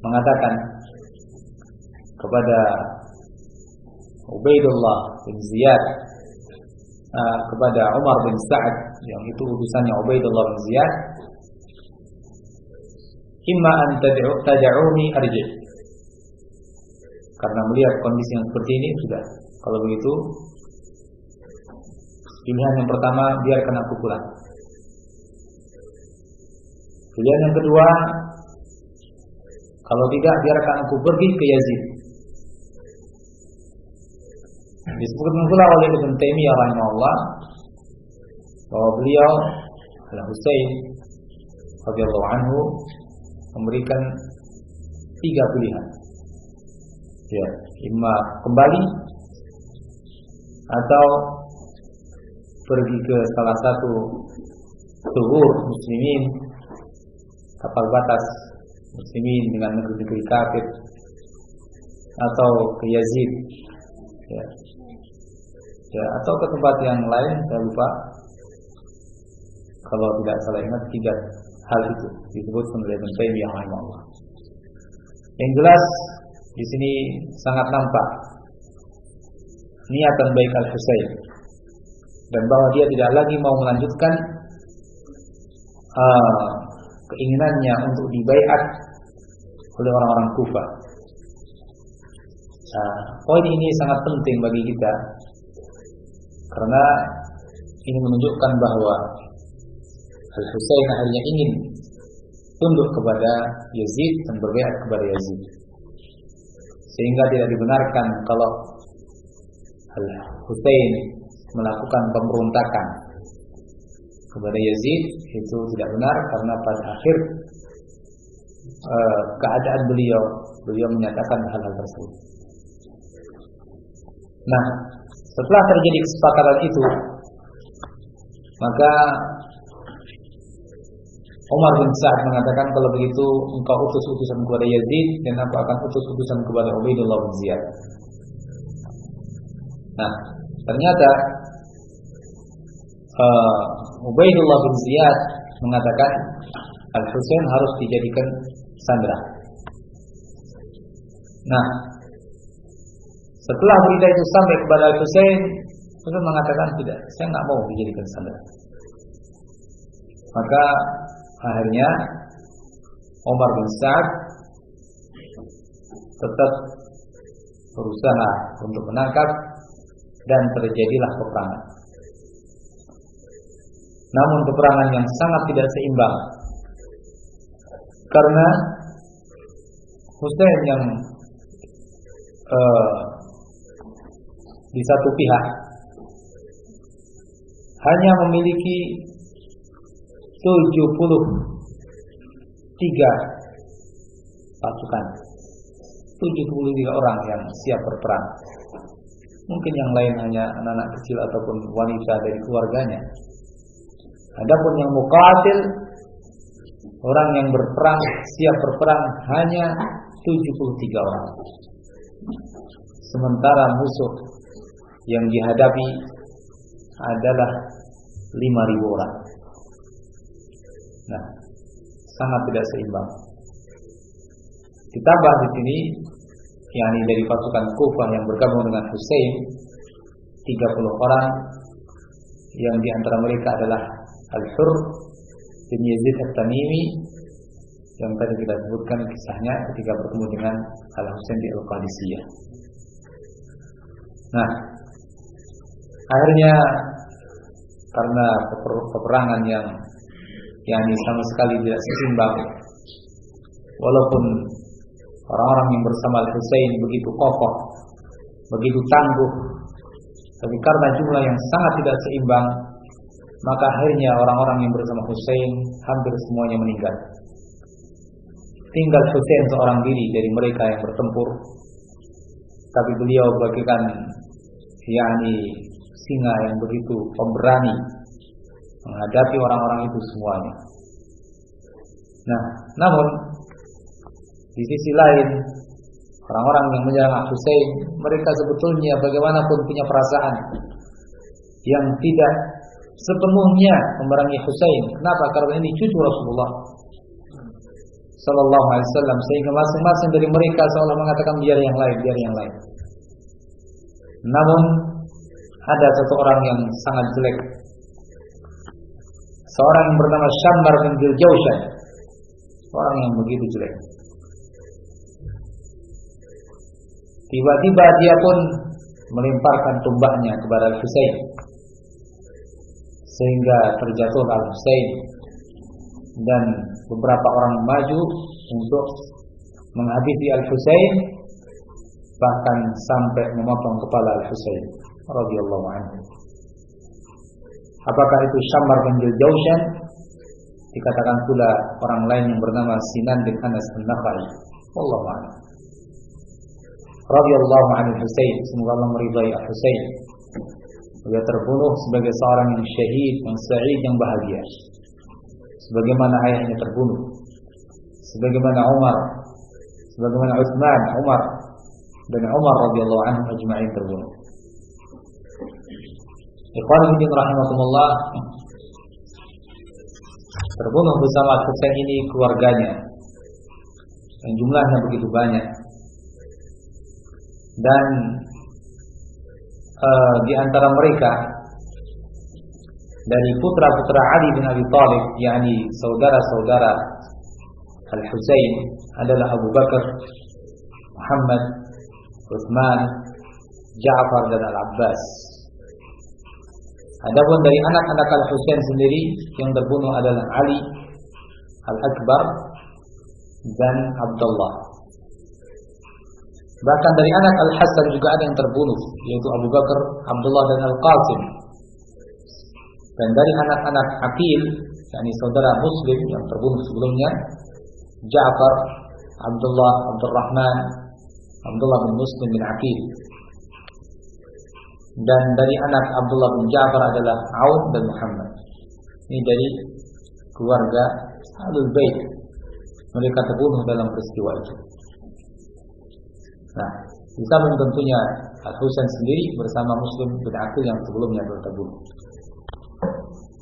mengatakan kepada Ubaidullah bin Ziyad, kepada Umar bin Sa'ad, yang itu utusannya Ubaidullah bin Ziyad, imma an tad'uni arji. Karena melihat kondisi yang seperti ini, sudah, kalau begitu pilihan yang pertama, biarkan aku pulang. Pilihan yang kedua, kalau tidak, biarkan aku pergi ke Yazid. Disebutkan pula oleh Ibn Taimiyah rahimahullah bahwa beliau Al-Husain radhiyallahu anhu memberikan 3 pilihan. Ya, imma kembali atau pergi ke salah satu tuhur muslimin, kapal batas muslimin dengan negeri-negeri kafir, atau ke Yazid, ya, atau ke tempat yang lain, saya lupa. Kalau tidak salah ingat, 3 hal itu disebutkan oleh Ibn Taimiyah rahimahullah. Yang jelas di sini sangat nampak niatan baik Al-Husain, dan bahwa dia tidak lagi mau melanjutkan keinginannya untuk dibaiat oleh orang-orang Kufah. Poin ini sangat penting bagi kita, karena ini menunjukkan bahwa Al-Husain akhirnya ingin tunduk kepada Yazid dan berbaiat kepada Yazid, sehingga tidak dibenarkan kalau Al-Husain melakukan pemberontakan kepada Yazid. Itu tidak benar, karena pada akhir keadaan beliau menyatakan hal-hal tersebut. Nah, setelah terjadi kesepakatan itu, maka Umar bin Sa'ad mengatakan, kalau begitu engkau utus utusan kepada Yazid, dan aku akan utus utusan kepada Ubaidullah bin Ziyad. Nah, ternyata Ubaidullah bin Ziyad mengatakan Al-Husain harus dijadikan sandera. Nah, setelah berita itu sampai kepada Al-Husain, Husain mengatakan, tidak, saya nggak mau dijadikan sandera. Maka akhirnya Umar bin Sa'ad tetap berusaha untuk menangkap, dan terjadilah peperangan. Namun peperangan yang sangat tidak seimbang, Karena Husain yang di satu pihak hanya memiliki 73 pasukan, 73 orang yang siap berperang. Mungkin yang lain hanya anak-anak kecil ataupun wanita dari keluarganya. Adapun yang muqatil, orang yang berperang, siap berperang hanya 73 orang. Sementara musuh yang dihadapi adalah 5.000 orang. Nah, sangat tidak seimbang. Ditambah di sini, yakni dari pasukan Kufah yang bergabung dengan Husain 30 orang, yang di antara mereka adalah Al-Hurr bin Yazid At-Tamimi yang tadi kita sebutkan kisahnya ketika bertemu dengan Al-Husain di Al-Qadisiyah. Nah, akhirnya karena peperangan yang sama sekali tidak seimbang, walaupun orang-orang yang bersama Al-Husain begitu kokoh, begitu tangguh, tapi karena jumlah yang sangat tidak seimbang, maka akhirnya orang-orang yang bersama Husain hampir semuanya meninggal. Tinggal Husain seorang diri dari mereka yang bertempur, tapi beliau bagaikan singa yang begitu pemberani menghadapi orang-orang itu semuanya. Nah, namun di sisi lain, orang-orang yang menyerang Husain, mereka sebetulnya bagaimanapun punya perasaan yang tidak sepenuhnya memerangi Husain. Kenapa? Karena ini cucu Rasulullah Sallallahu Alaihi Wasallam, sehingga masing-masing dari mereka seolah mengatakan biar yang lain, biar yang lain. Namun ada satu orang yang sangat jelek, seorang yang bernama Shammar bin Diljawshan, orang yang begitu jelek. Tiba-tiba dia pun melemparkan tombaknya kepada Al-Husain, sehingga terjatuh Al-Husain dan beberapa orang maju untuk menghabisi Al-Husain, bahkan sampai memotong kepala Al-Husain radhiyallahu anhu. Apakah itu Shammar bin Diljawshan? Dikatakan pula orang lain yang bernama Sinan bin Anas An-Nakhai. Wallahu a'lam. Radhiyallahu anhu Husain, semoga Allah meridai Al-Husain. Dia terbunuh sebagai seorang yang syahid, yang sa'id, yang bahagia. Sebagaimana ayahnya terbunuh, sebagaimana Umar, sebagaimana Utsman, Umar dan Umar radhiyallahu anhu ajma'in terbunuh. Ikhwan fillah rahimakumullah, terbunuh bersama Husain ini keluarganya yang jumlahnya begitu banyak, dan di antara mereka dari putra-putra Ali bin Abi Thalib, yakni saudara-saudara Al-Husain, adalah Abu Bakar, Muhammad, Utsman, Ja'far dan Al-Abbas. Adapun dari anak-anak Al-Husain sendiri yang terbunuh adalah Ali Al-Akbar dan Abdullah. Bahkan dari anak Al-Hasan juga ada yang terbunuh, yaitu Abu Bakar, Abdullah dan Al-Qasim. Dan dari anak-anak Aqil, yakni saudara Muslim yang terbunuh sebelumnya, Ja'far, Abdullah, Abdurrahman, Abdullah bin Muslim bin Aqil. Dan dari anak Abdullah bin Ja'far adalah Auf dan Muhammad. Ini dari keluarga Ahlul Bait. Mereka terbunuh dalam peristiwa itu. Nah, di samping tentunya Al-Husain sendiri bersama Muslim bin Aqil yang sebelumnya terbunuh.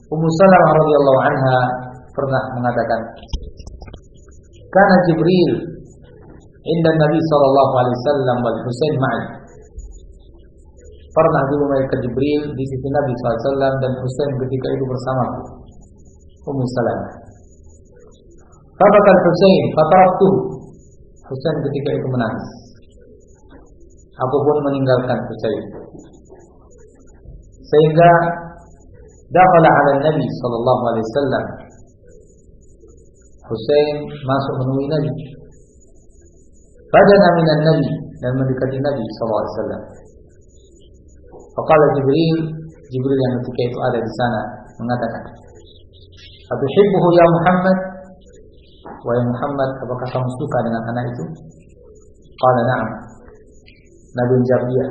Ummu Salamah radhiyallahu anha pernah mengatakan, "Kana Jibril inda Nabi sallallahu alaihi wasallam wal Husain ma'i." Pernah dulu malaikat Jibril di sisi Nabi sallallahu alaihi wasallam dan Husain ketika itu bersamaku. Ummu Salamah. Fabaka Al-Husain fataraftuhu. Husain ketika itu menangis. Aku pun meninggalkan Husain. Sehingga dakhala 'ala Nabi sallallahu alaihi wasallam Husain masuk menemui Nabi. Fadana minan Nabi, dan mendekati Nabi sallallahu alaihi wasallam. Faqala Jibril yang ketika itu ada di sana mengatakan, "Atuhibbuhu ya Muhammad?" Wahai Muhammad, apakah kamu suka dengan anak itu? Qala na'am. Nabi menjawab iya.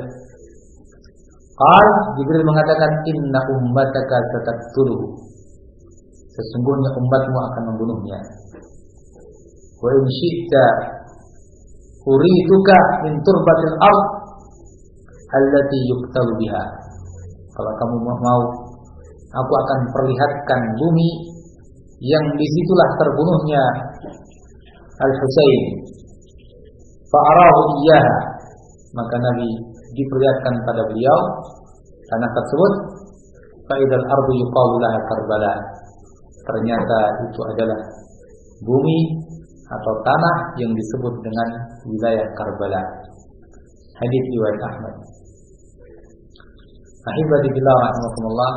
Qala Jibril mengatakan, "Inna ummataka sataqtuluhu." Sesungguhnya umatmu akan membunuhnya. Wa in syi'ta urituka min turbatil ard allati yuqtalu biha. Kalau kamu mau, aku akan perlihatkan bumi yang disitulah terbunuhnya Al-Husain. Fa'arahu iyyaha. Maka Nabi diperlihatkan pada beliau tanah tersebut. Fa'idal ardu yuqalu laha Karbala. Ternyata itu adalah bumi atau tanah yang disebut dengan wilayah Karbala. Hadits riwayat Ahmad. Ahibati billah rahimakumullah.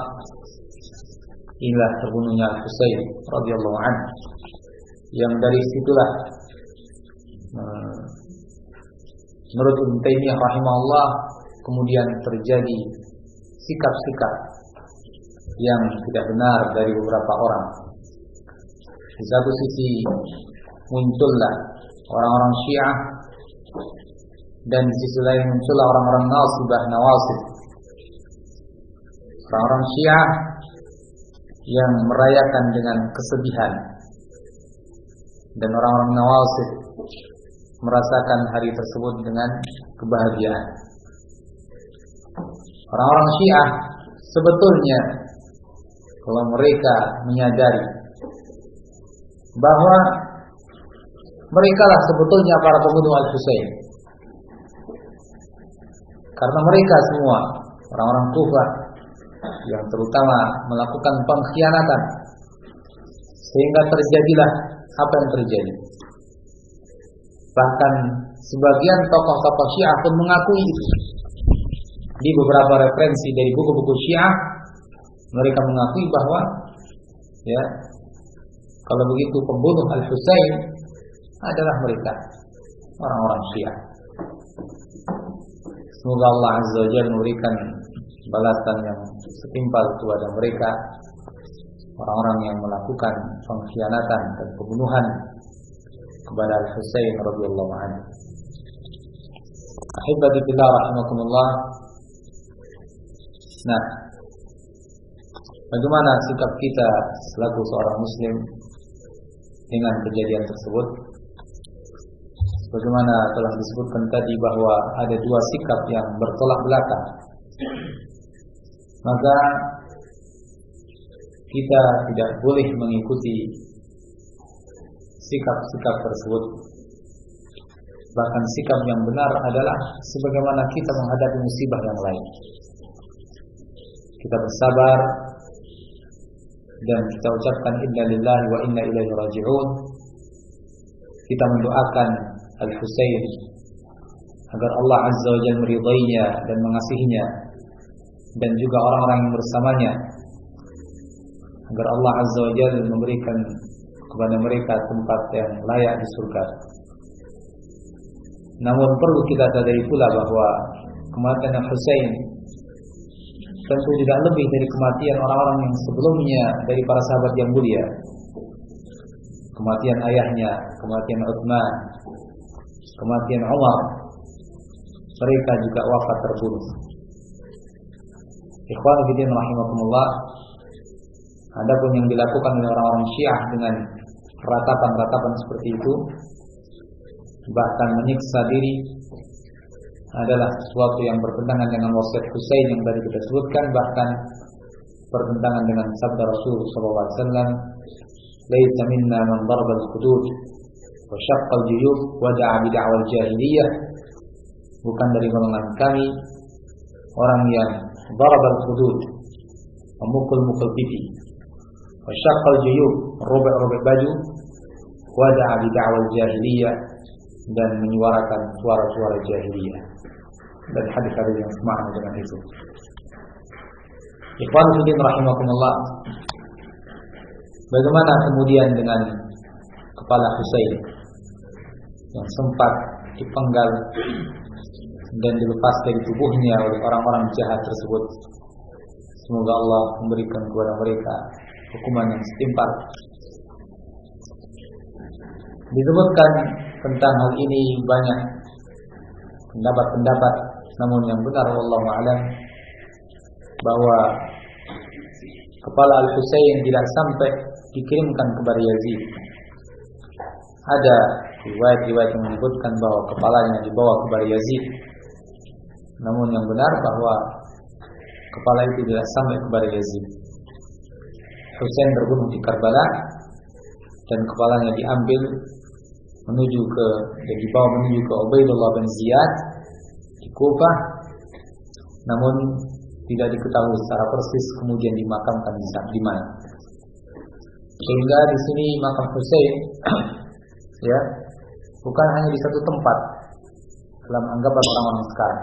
Inilah terbunuhnya Al-Husain radhiyallahu anhu, yang dari situlah menurut Ibnu Taimiyah rahimahullah kemudian terjadi sikap-sikap yang tidak benar dari beberapa orang. Di satu sisi muncullah orang-orang Syiah, dan di sisi lain muncullah orang-orang Nasibah Nawasib. Orang-orang Syiah yang merayakan dengan kesedihan, dan orang-orang Nawasib merasakan hari tersebut dengan kebahagiaan. Orang-orang Syiah sebetulnya kalau mereka menyadari bahwa merekalah sebetulnya para pembunuh Al-Husain, karena mereka semua orang-orang Kufah yang terutama melakukan pengkhianatan, sehingga terjadilah apa yang terjadi. Bahkan sebagian tokoh-tokoh Syiah pun mengakui itu. Di beberapa referensi dari buku-buku Syiah, mereka mengakui bahwa ya, kalau begitu pembunuh Al-Husain adalah mereka, orang-orang Syiah. Semoga Allah Azza wa Jalla memberikan balasan yang setimpal kepada mereka, orang-orang yang melakukan pengkhianatan dan pembunuhan kepada Al-Husain radhiyallahu anhu. Ahibati fillah rahimakumullah. Nah, bagaimana sikap kita selaku seorang muslim dengan kejadian tersebut? Bagaimana telah disebutkan tadi bahwa ada dua sikap yang bertolak belakang. Maka kita tidak boleh mengikuti sikap-sikap tersebut. Bahkan sikap yang benar adalah sebagaimana kita menghadapi musibah yang lain. Kita bersabar dan kita ucapkan inna lillahi wa inna ilaihi raji'un. Kita mendoakan Al-Husain agar Allah Azza wa Jalla meridainya dan mengasihinya, dan juga orang-orang yang bersamanya, agar Allah Azza wa Jalla memberikan kepada mereka tempat yang layak di surga. Namun perlu kita sadari pula bahwa kematian Al-Husain tentu tidak lebih dari kematian orang-orang yang sebelumnya dari para sahabat yang mulia. Kematian ayahnya, kematian Utsman, kematian Umar, mereka juga wafat terbunuh. Ikhwan fillah rahimakumullah. Adapun yang dilakukan oleh orang-orang Syiah dengan ratapan-ratapan seperti itu, bahkan menyiksa diri, adalah sesuatu yang bertentangan dengan wasiat Husain yang tadi kita sebutkan, bahkan bertentangan dengan sabda Rasul sallallahu alaihi wasallam, "Laisa minna man daraba al-hudud wa syaqqa al-juyub wa da'a bi da'wal jahiliyah." Bukan dari golongan kami orang yang daraba al-hudud, memukul-mukul pipi, wa syaqqa al-juyub, robek-robek baju, wa da'a bi da'wal jahiliyah, dan menyuarakan suara-suara jahiliyah. Dan hadis-hadis yang semakna dengan itu. Ikhwan fillah rahimakumullah. Bagaimana kemudian dengan kepala Husain yang sempat dipenggal dan dilepas dari tubuhnya oleh orang-orang jahat tersebut. Semoga Allah memberikan kepada mereka hukuman yang setimpal. Disebutkan tentang hal ini banyak pendapat-pendapat, namun yang benar wallahu a'lam bahwa kepala Al-Husain tidak sampai dikirimkan kepada Yazid. Ada riwayat-riwayat yang menyebutkan bahwa kepalanya dibawa kepada Yazid, namun yang benar bahwa kepala itu tidak sampai kepada Yazid. Husain terbunuh di Karbala dan kepalanya diambil dan dibawa menuju ke Ubaidullah bin Ziyad di Kufah, namun tidak diketahui secara persis kemudian dimakamkan di mana. Sehingga di sini makam Husain ya bukan hanya di satu tempat dalam anggapan orang-orang sekarang.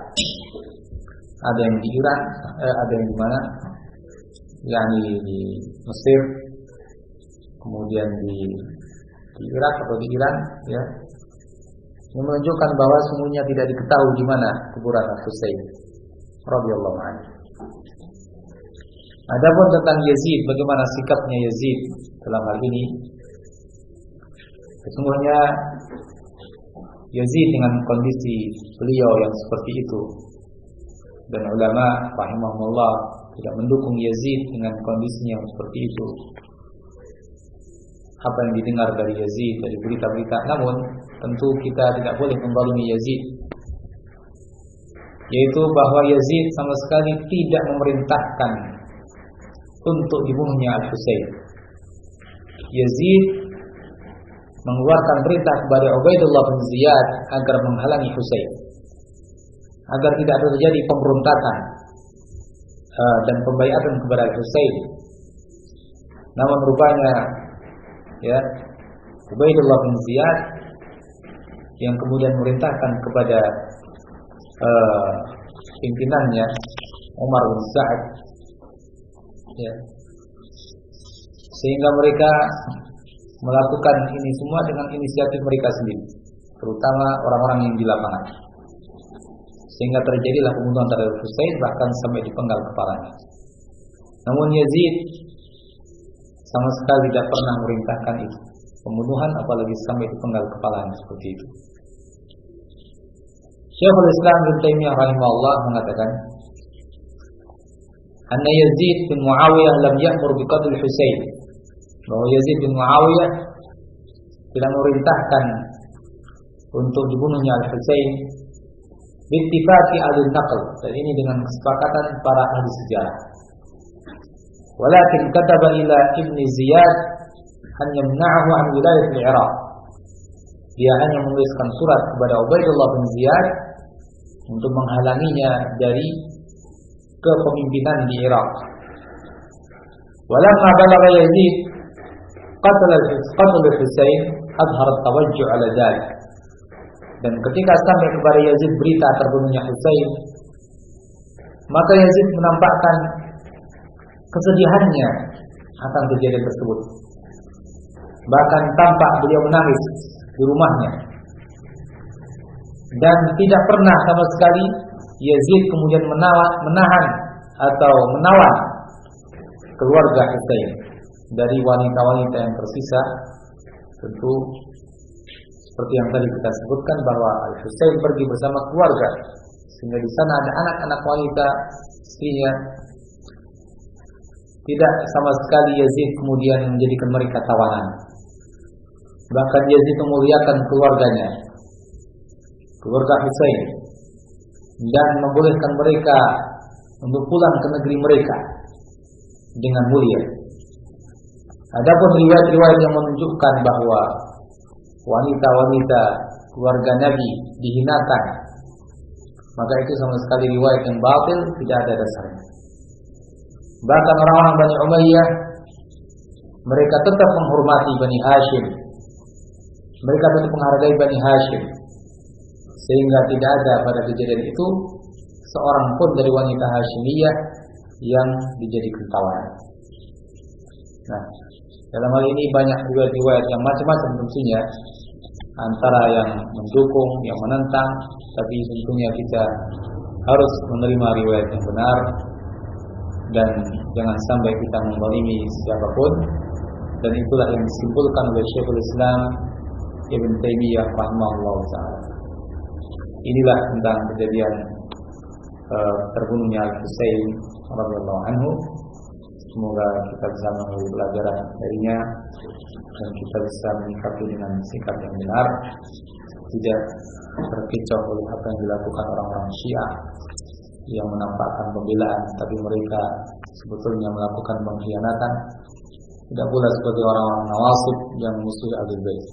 Ada yang di Iran, ada yang di mana? Yakni di Mesir, kemudian di Irak atau di Iran, ya. Ini menunjukkan bahwa semuanya tidak diketahui di mana kuburan Husain radhiyallahu anhu. Adapun tentang Yazid, bagaimana sikapnya Yazid dalam hal ini? Sesungguhnya Yazid dengan kondisi beliau yang seperti itu, dan ulama rahimahullah tidak mendukung Yazid dengan kondisinya yang seperti itu. Apa yang didengar dari Yazid, dari berita-berita, namun tentu kita tidak boleh membalimi Yazid, yaitu bahwa Yazid sama sekali tidak memerintahkan untuk dibunuhnya Al-Husain. Yazid mengeluarkan perintah kepada Ubaidullah bin Ziyad agar menghalangi Husain, agar tidak terjadi pemberontakan dan pembaiatan kepada Husain. Namun rupanya ya Ubaidullah bin Ziyad yang kemudian memerintahkan kepada pimpinannya Umar bin Sa'ad, ya, sehingga mereka melakukan ini semua dengan inisiatif mereka sendiri, terutama orang-orang yang di lapangan, sehingga terjadilah pembunuhan terhadap Husain, bahkan sampai dipenggal kepalanya. Namun Yazid sama sekali tidak pernah memerintahkan itu, pembunuhan, apalagi sampai dipenggal kepalanya seperti itu. Syekhul Islam Ibnu Taimiyah rahimahullah mengatakan, anna Yazid bin Muawiyah lam ya'mur biqatl Husain, bahwa Yazid bin Muawiyah tidak memerintahkan untuk dibunuhnya Al-Husain bittifaqi ahli naql, dan ini dengan kesepakatan para ahli sejarah. Walakin kataba ila Ibn Ziyad an yamna'ahu an wilayah al-Iraq. Dia hanya menuliskan surat kepada Ubaidullah bin Ziyad untuk menghalanginya dari kepemimpinan di Irak. Walamma balagha Yazid qatl Husain adhar at-tawajjuh ala dhalik. Dan ketika sampai kepada Yazid berita terbunuhnya Husain, maka Yazid menampakkan kesedihannya akan kejadian tersebut. Bahkan tampak beliau menangis di rumahnya. Dan tidak pernah sama sekali Yazid kemudian menahan atau menawan keluarga Husain dari wanita-wanita yang tersisa. Tentu seperti yang tadi kita sebutkan bahwa Al-Husain pergi bersama keluarga, sehingga di sana ada anak-anak wanita istrinya. Tidak sama sekali Yazid kemudian menjadikan mereka tawanan. Bahkan Yazid memuliakan keluarganya, keluarga Husain, dan membolehkan mereka untuk pulang ke negeri mereka dengan mulia. Adapun riwayat-riwayat yang menunjukkan bahwa wanita-wanita keluarga Nabi dihinakan, maka itu sama sekali riwayat yang batil, tidak ada dasarnya. Bahkan orang-orang Bani Umayyah, mereka tetap menghormati Bani Hashim, mereka tetap menghargai Bani Hashim, sehingga tidak ada pada kejadian itu seorang pun dari wanita Hashimiyah yang dijadikan tawanan. Nah, Dalam hal ini banyak riwayat-riwayat yang macam-macam tentunya, antara yang mendukung, yang menentang, tapi tentunya kita harus menerima riwayat yang benar dan jangan sampai kita menzalimi siapapun. Dan itulah yang disimpulkan oleh Syekhul Islam Ibn Taimiyah rahimahullah ta'ala. Inilah tentang kejadian terbunuhnya Al-Husain radhiyallahu anhu. Semoga kita bisa mengambil pelajaran darinya dan kita bisa menyikapi dengan sikap yang benar, tidak terkecoh oleh apa yang dilakukan orang-orang Syiah yang menampakkan pembelaan tapi mereka sebetulnya melakukan pengkhianatan. Tidak pula seperti orang-orang Nawasib yang musuh Ahlul Bait.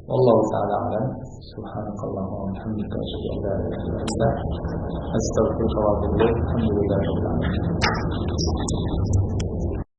Wallahu ta'ala a'lam. Subhanakallahumma wa bihamdika asyhadu an la ilaha illa anta astaghfiruka wa atubu ilaik. Alhamdulillahirabbil alamin.